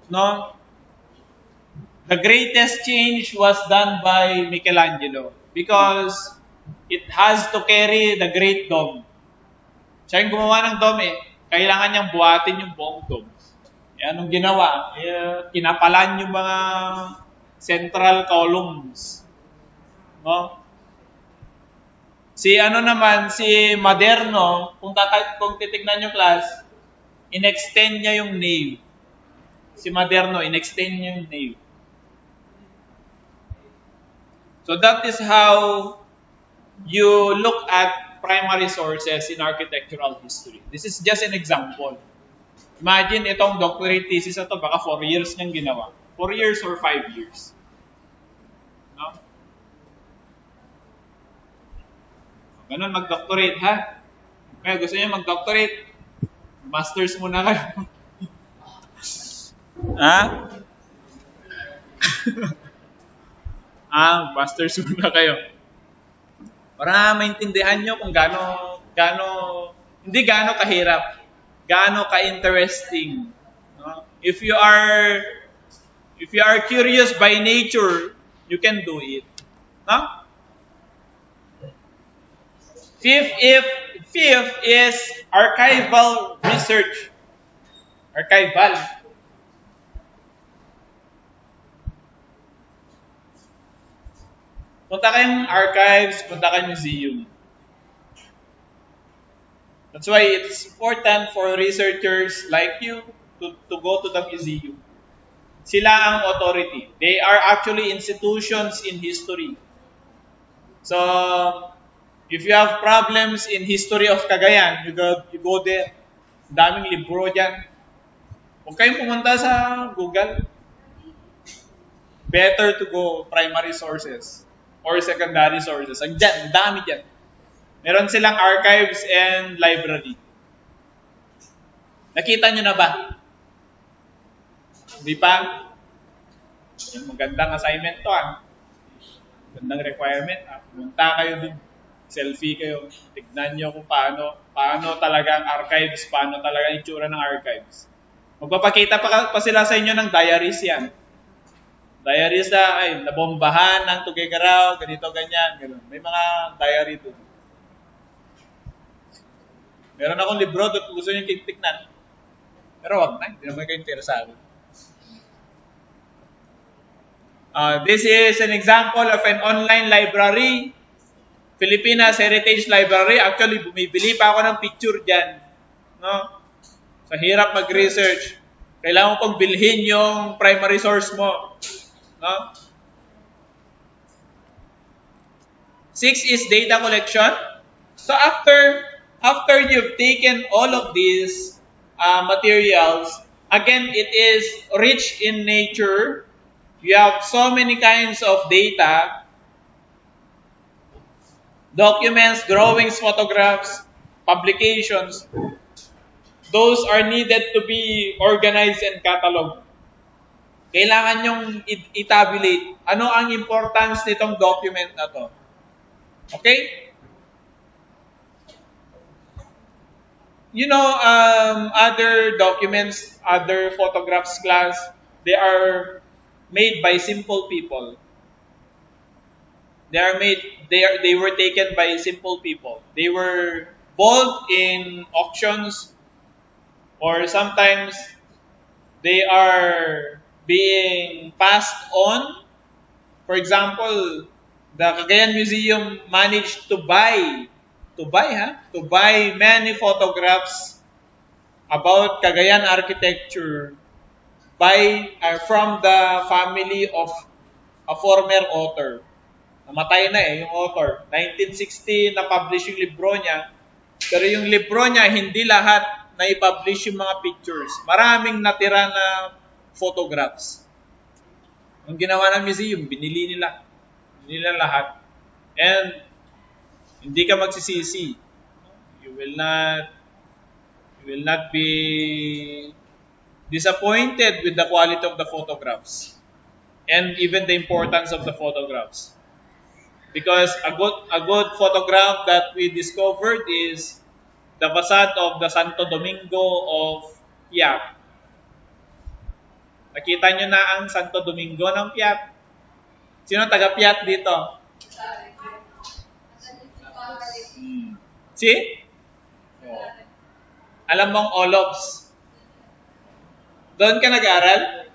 no, the greatest change was done by Michelangelo because it has to carry the great dome. Siya yung gumawa ng dome Kailangan niyang buhatin yung buong dome. Anong ginawa? Kinapalan yung mga central columns. No? Si Maderno, kung titignan nyo, class, in-extend niya yung nave. Si Maderno, in-extend niya yung nave. So that is how you look at primary sources in architectural history. This is just an example. Imagine itong doctorate thesis na to, baka 4 years niyang ginawa. 4 years or 5 years. No? Ganun mag-doctorate, ha? Kaya gusto niyo mag-doctorate, masters muna kayo. Ha? Masters muna kayo. Para maintindihan nyo kung hindi gaano kahirap, gaano ka-interesting, no? If you are curious by nature, you can do it. No? Fifth is archival research. Archival. Punta kayong archives, punta kayong museum. That's why it's important for researchers like you to go to the museum. Sila ang authority. They are actually institutions in history. So, if you have problems in history of Cagayan, you go there. Daming libro dyan. Huwag kayong pumunta sa Google. Better to go primary sources or secondary sources. Ang dami dyan. Meron silang archives and library. Nakita nyo na ba? Di pa? Magandang assignment to Magandang requirement Pumunta kayo dun. Selfie kayo. Tignan nyo kung paano talaga ang archives, paano talaga ang itsura ng archives. Magpapakita pa sila sa inyo ng diaries yan. Diaries na, nabombahan ng Tuguegarao, ganito, ganyan. Ganun. May mga diary dun. Meron akong libro doon kung gusto nyo tignan. Pero wag na, hindi naman kayo interesado. This is an example of an online library. Filipinas Heritage Library. Actually, bumibili pa ako ng picture dyan. No? Sa hirap mag-research. Kailangan mo pang bilhin yung primary source mo. No? 6 is data collection. So after you've taken all of these materials, again, it is rich in nature. You have so many kinds of data, documents, drawings, photographs, publications. Those are needed to be organized and cataloged. Kailangan yung i-tabulate. Ano ang importance nitong document na to? Okay? You know, other documents, other photographs class, they are made by simple people. They were taken by simple people. They were bought in auctions, or sometimes they are being passed on. For example, the Cagayan Museum managed to buy many photographs about Cagayan architecture from the family of a former author. Namatay na yung author. 1960 na-publish yung libro niya. Pero yung libro niya, hindi lahat na-publish yung mga pictures. Maraming natira na photographs. Ang ginawa ng museum, binili nila. Binili nila lahat. And hindi ka magsisisi. You will not be disappointed with the quality of the photographs and even the importance of the photographs. Because a good photograph that we discovered is the facade of the Santo Domingo of Piat. Nakita nyo na ang Santo Domingo ng Piat. Sino taga Piat dito? Si? Alam mong Olofs? Doon ka nag-aral?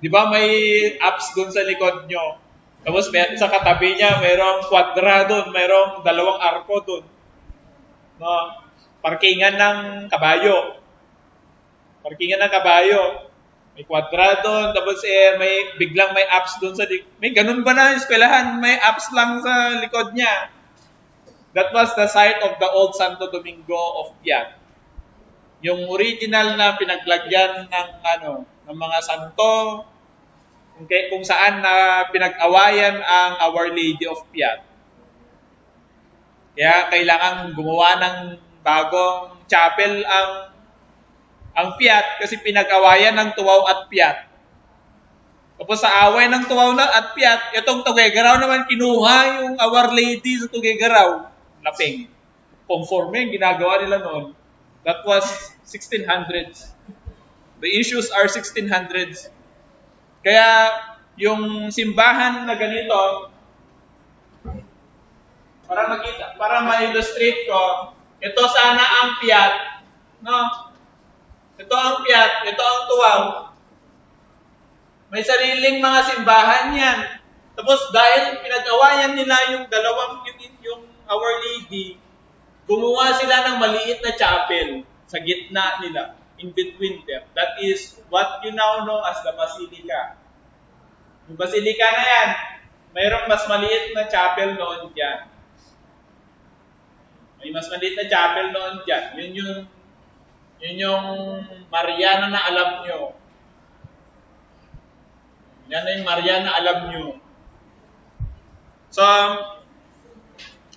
Di ba may apps doon sa likod nyo? Tapos sa katabi niya, mayroong kwadrado, mayroong 2 arko doon. No? Parkingan ng kabayo. May kwadrado, tapos biglang may apps doon sa may ganun ba na eskwelahan? May apps lang sa likod niya. That was the site of the old Santo Domingo of Piat. Yung original na pinaglagyan ng mga santo, kung saan na pinag-awayan ang Our Lady of Piat. Kaya kailangan gumawa ng bagong chapel ang Piat kasi pinag-awayan ng Tuwaw at Piat. Tapos sa away ng Tuwaw at Piat, itong Tuguegarao naman kinuha yung Our Lady sa Tuguegarao. Laping. Conforme yung ginagawa nila noon. That was 1600s. The issues are 1600s. Kaya yung simbahan na ganito, para ma-illustrate ko, ito sana ang piyat, no? Ito ang piyat, ito ang tuwaw. May sariling mga simbahan yan. Tapos dahil pinag-awayan nila yung dalawang, yung Our Lady, gumawa sila ng maliit na chapel sa gitna nila, in between them. That is what you now know as the Basilica. Yung Basilica na yan, mayroong mas maliit na chapel noon dyan. May mas maliit na chapel noon dyan. Yun yung Mariana na alam nyo. Yan na yung Mariana alam nyo. So,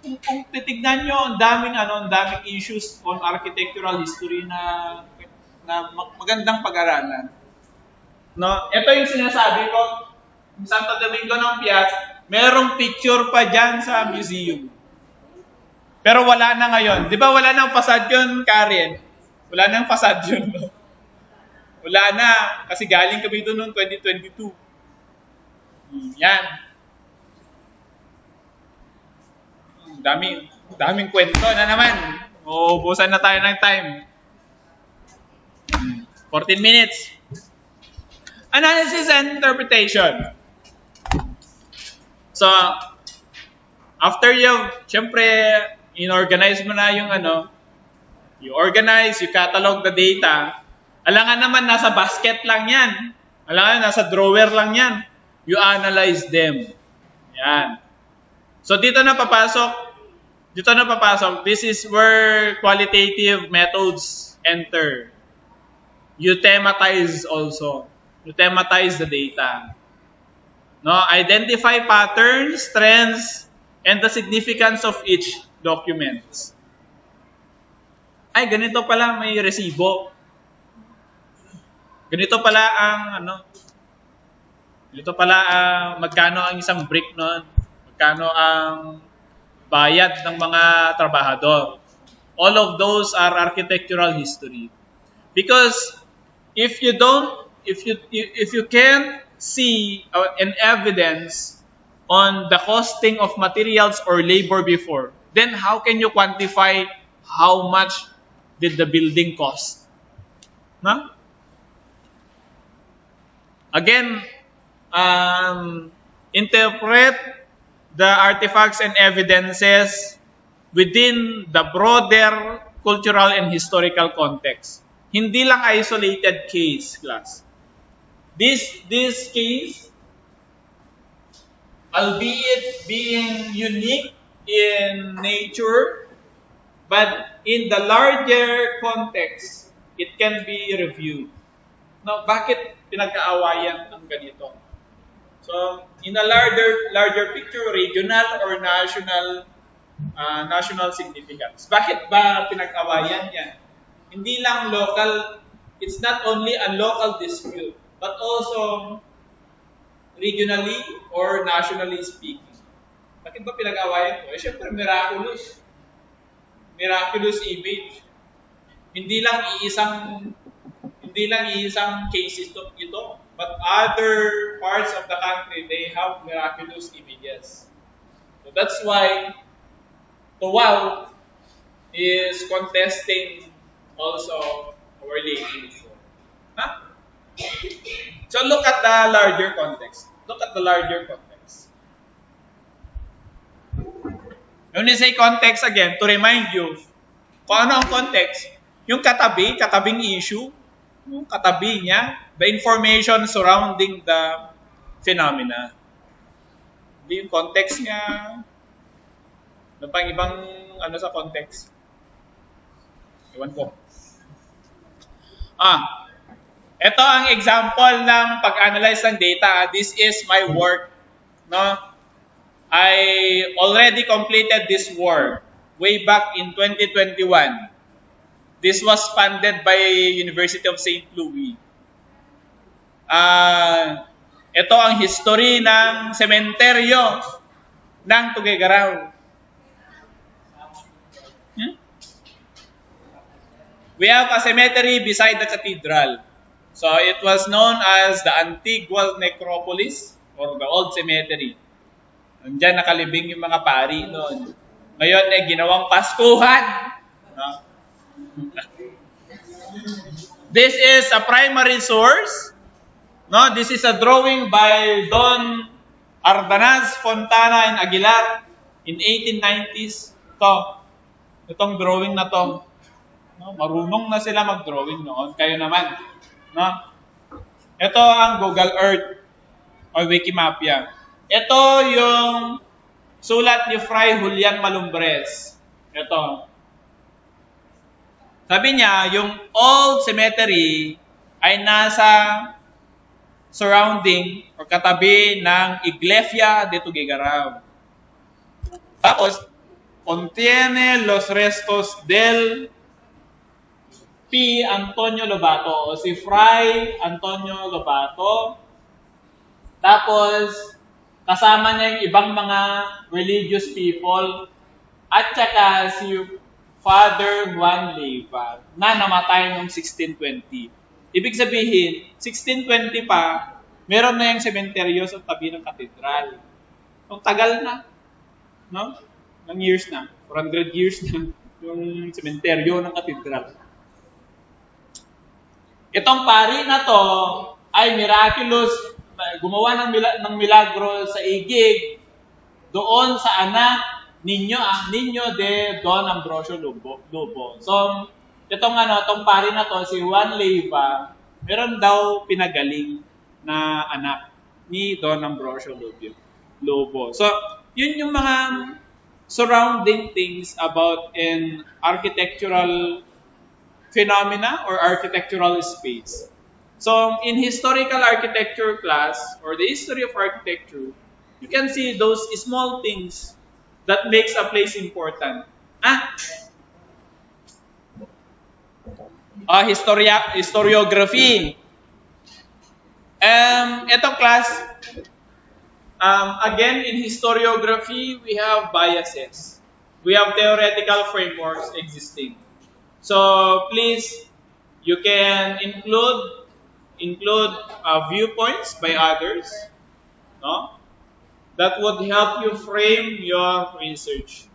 kung titignan nyo, ang daming issues on architectural history na magandang pag-aralan. No, ito yung sinasabi ko, yung Santo Domingo ng Piaz, merong picture pa dyan sa museum. Pero wala na ngayon. Di ba wala nang facade yun, Karen? Wala nang facade yun. No? Wala na, kasi galing kami doon noong 2022. Yan. Daming kwento na naman. Uubusan na tayo ng time. 14 minutes. Analysis and interpretation. So, after syempre, inorganize mo na yung you organize, you catalog the data. Alangan naman, nasa basket lang yan. Alangan, nasa drawer lang yan. You analyze them. Yan. So, dito na papasok. This is where qualitative methods enter. You thematize also. You thematize the data. No, identify patterns, trends, and the significance of each document. Ay, ganito pala may resibo. Ganito pala magkano ang isang brick noon? Magkano ang bayad ng mga trabahador? All of those are architectural history. Because if you can't see an evidence on the costing of materials or labor before, then how can you quantify how much did the building cost? No? Again, interpret the artifacts and evidences within the broader cultural and historical context. Hindi lang isolated case, class. This case, albeit being unique in nature, but in the larger context, it can be reviewed. Now, bakit pinagkaawayan ng ganito? So, in a larger picture, regional or national significance. Bakit ba pinag-awayan yan? Hindi lang local, it's not only a local dispute, but also regionally or nationally speaking. Bakit ba pinag-awayan ko? Siyempre, miraculous image. Hindi lang iisang cases ito, but other parts of the country, they have miraculous images. So that's why Tuwaw is contesting also Our Lady before. Huh? So look at the larger context. When we say context again, to remind you, kung ano ang context, yung katabing issue, yung katabi niya, the information surrounding the phenomena. Hindi yung context niya, ano pang ibang sa context. Iwan ko. Ito ang example ng pag-analyze ng data. This is my work. No? I already completed this work way back in 2021. This was funded by University of St. Louis. Ito ang history ng sementeryo ng Tuguegarao. We have a cemetery beside the cathedral. So it was known as the Antigua Necropolis or the Old Cemetery. Nandiyan nakalibing yung mga pari noon. Ngayon ginawang Paskuhan. No? This is a primary source. No, this is a drawing by Don Ardanaz Fontana and Aguilar in 1890s. Itong drawing na to. No, marunong na sila mag-drawing noon. Kayo naman. No? Ito ang Google Earth o Wikimapia. Ito yung sulat ni Fray Julian Malumbres. Ito. Sabi niya, yung Old Cemetery ay nasa surrounding or katabi ng Iglesia de Tuguegarao. Tapos, contiene los restos del P. Antonio Lobato o si Fray Antonio Lobato. Tapos, kasama niya yung ibang mga religious people at saka si Father Juan Leiva na namatay noong 1620. Ibig sabihin, 1620 pa, meron na yung sementeryo sa tabi ng katedral. Ang tagal na. No? Ng years na. 400 years na yung sementeryo ng katedral. Itong pari na to ay miraculous, gumawa ng milagro sa igig doon sa anak Niño de Don Ambrosio Lobo. So, itong pari na to, si Juan Leiva, meron daw pinagaling na anak ni Don Ambrosio Lobo. So, yun yung mga surrounding things about an architectural phenomena or architectural space. So, in historical architecture class or the history of architecture, you can see those small things that makes a place important. Historiography. Itong class, again, in historiography, we have biases. We have theoretical frameworks existing. So, please, you can include viewpoints by others. No? That would help you frame your research.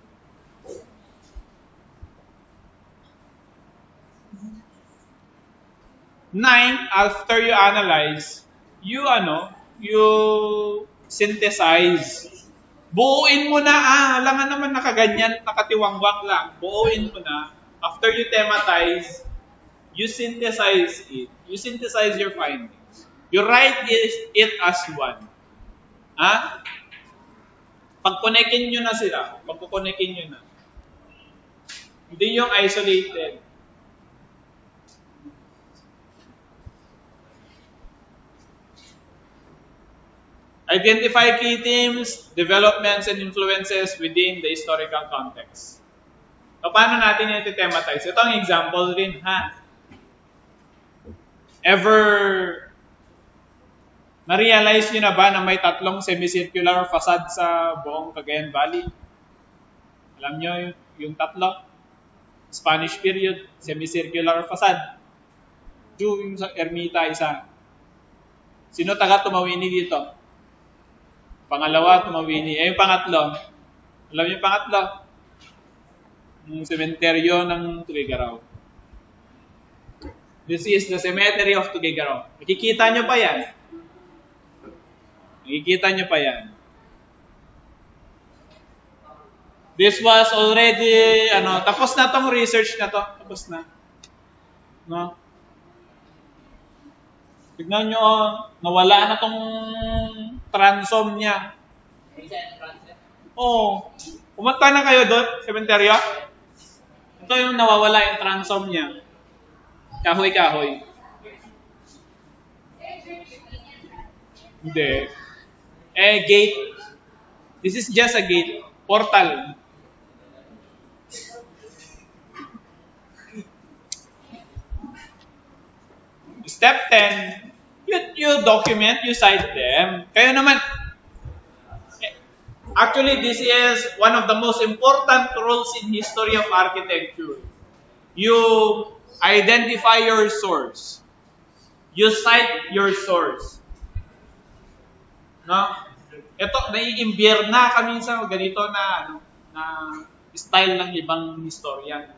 Nine, after you analyze, you synthesize. Buuin mo na, alangan naman nakaganyan, nakatiwangwang lang. Buuin mo na. After you thematize, you synthesize it. You synthesize your findings. You write it as one. Pagkonekin nyo na sila. Pagkukonekin nyo na. Hindi yung isolated. Identify key themes, developments, and influences within the historical context. So, paano natin yung iti-thematize? Ito ang example rin, Ever na-realize nyo na ba na may 3 semicircular facade sa buong Cagayan Valley? Alam nyo yung 3? Spanish period, semicircular facade. Yung sa Ermita, isa. Sino taga tumawini dito? Pangalawa, tumawini. Yung pangatlo. Alam niyo yung pangatlo? Yung sementeryo ng Tuguegarao. This is the cemetery of Tuguegarao. Makikita nyo pa yan. Makikita nyo pa yan. This was already, tapos na tong research na to. Tapos na. No? Tignan nyo, nawala na tong transom niya. Oo. Pumunta na kayo doon, sementeryo. Ito yung nawawala yung transom niya. Kahoy-kahoy. Hindi. Gate. This is just a gate. Portal. Step 10, you document, you cite them. Kayo naman, actually, this is one of the most important rules in history of architecture. You identify your source. You cite your source. No? Ito, naiimbyer na kami sa ganito na, na style ng ibang historian.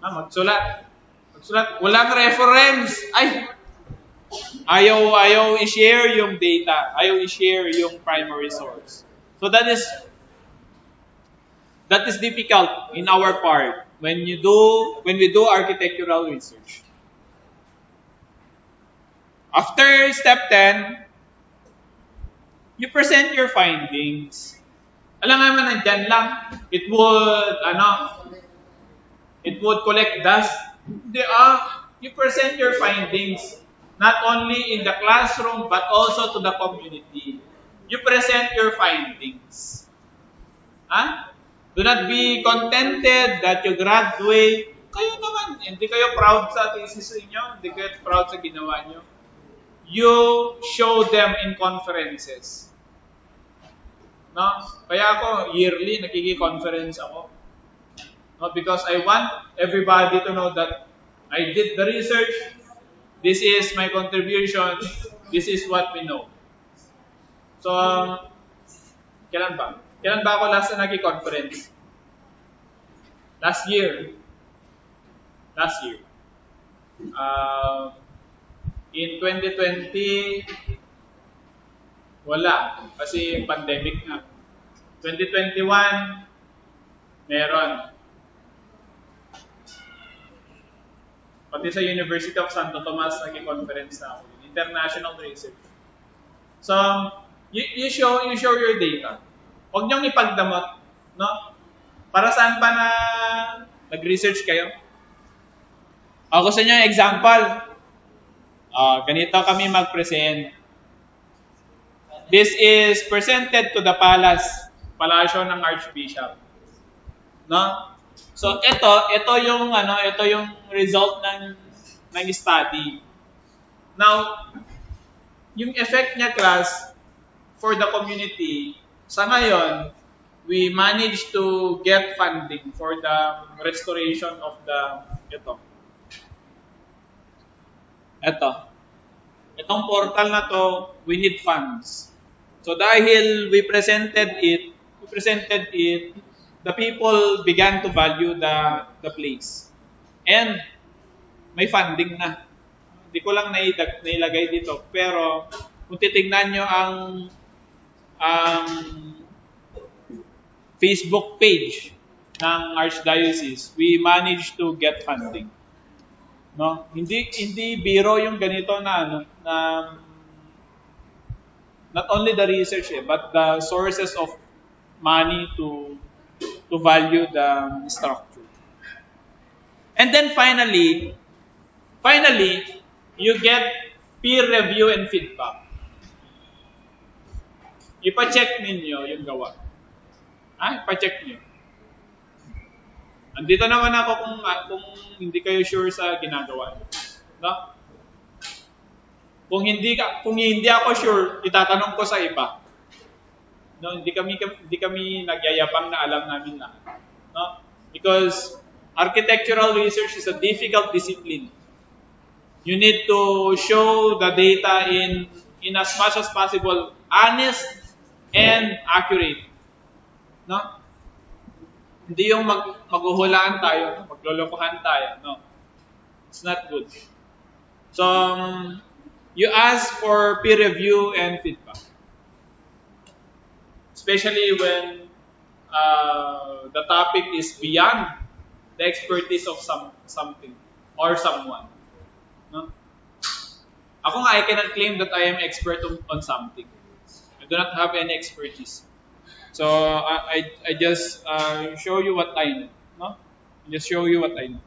Magsulat. Walang reference. Ayaw i-share yung data. Ayaw i-share yung primary source. So that is difficult in our part when we do architectural research. After step 10, you present your findings. Alam naman, nandyan lang. It would collect dust. You present your findings not only in the classroom but also to the community. You present your findings. Do not be contented that you graduate. Kayo naman, hindi kayo proud sa thesis niyo, hindi kayo proud sa ginawa niyo. You show them in conferences. No? Kaya ako, yearly, nakiki-conference ako. No? Because I want everybody to know that I did the research. This is my contribution. This is what we know. So, kailan ba? Kailan ba ako last na naki-conference? Last year. In 2020, wala. Kasi pandemic na. 2021, meron. Pati sa University of Santo Tomas, nag-conference na ako. International research. So, you show your data. Huwag niyong ipagdamot. No? Para saan pa na nag-research kayo? Gusto niyo yung example? Ganito kami mag-present. This is presented to the palasyo ng Archbishop. No? So ito yung result ng study. Now, yung effect niya, class, for the community, sa ngayon, we managed to get funding for the restoration of Itong portal na to, we need funds. So dahil we presented it, the people began to value the place. And may funding na. Hindi ko lang nailagay dito. Pero kung titignan nyo ang Facebook page ng Archdiocese, we managed to get funding. No? Hindi biro yung ganito na not only the research but the sources of money to value the structure. And then finally, you get peer review and feedback. Ipa-check ninyo yung gawa. Ipa-check nyo. Andito naman ako kung hindi kayo sure sa ginagawa nyo. No? Kung hindi ako sure, itatanong ko sa iba. No, hindi kami nagyayabang na alam namin lahat. No? Because architectural research is a difficult discipline. You need to show the data in as much as possible honest and accurate. No? Hindi yung maghuhulaan tayo, maglolokohan tayo. No. It's not good. So, you ask for peer review and feedback. Especially when the topic is beyond the expertise of something or someone. No? Ako nga, I cannot claim that I am expert on something. I do not have any expertise. So I just show you what I know. No? I just show you what I know.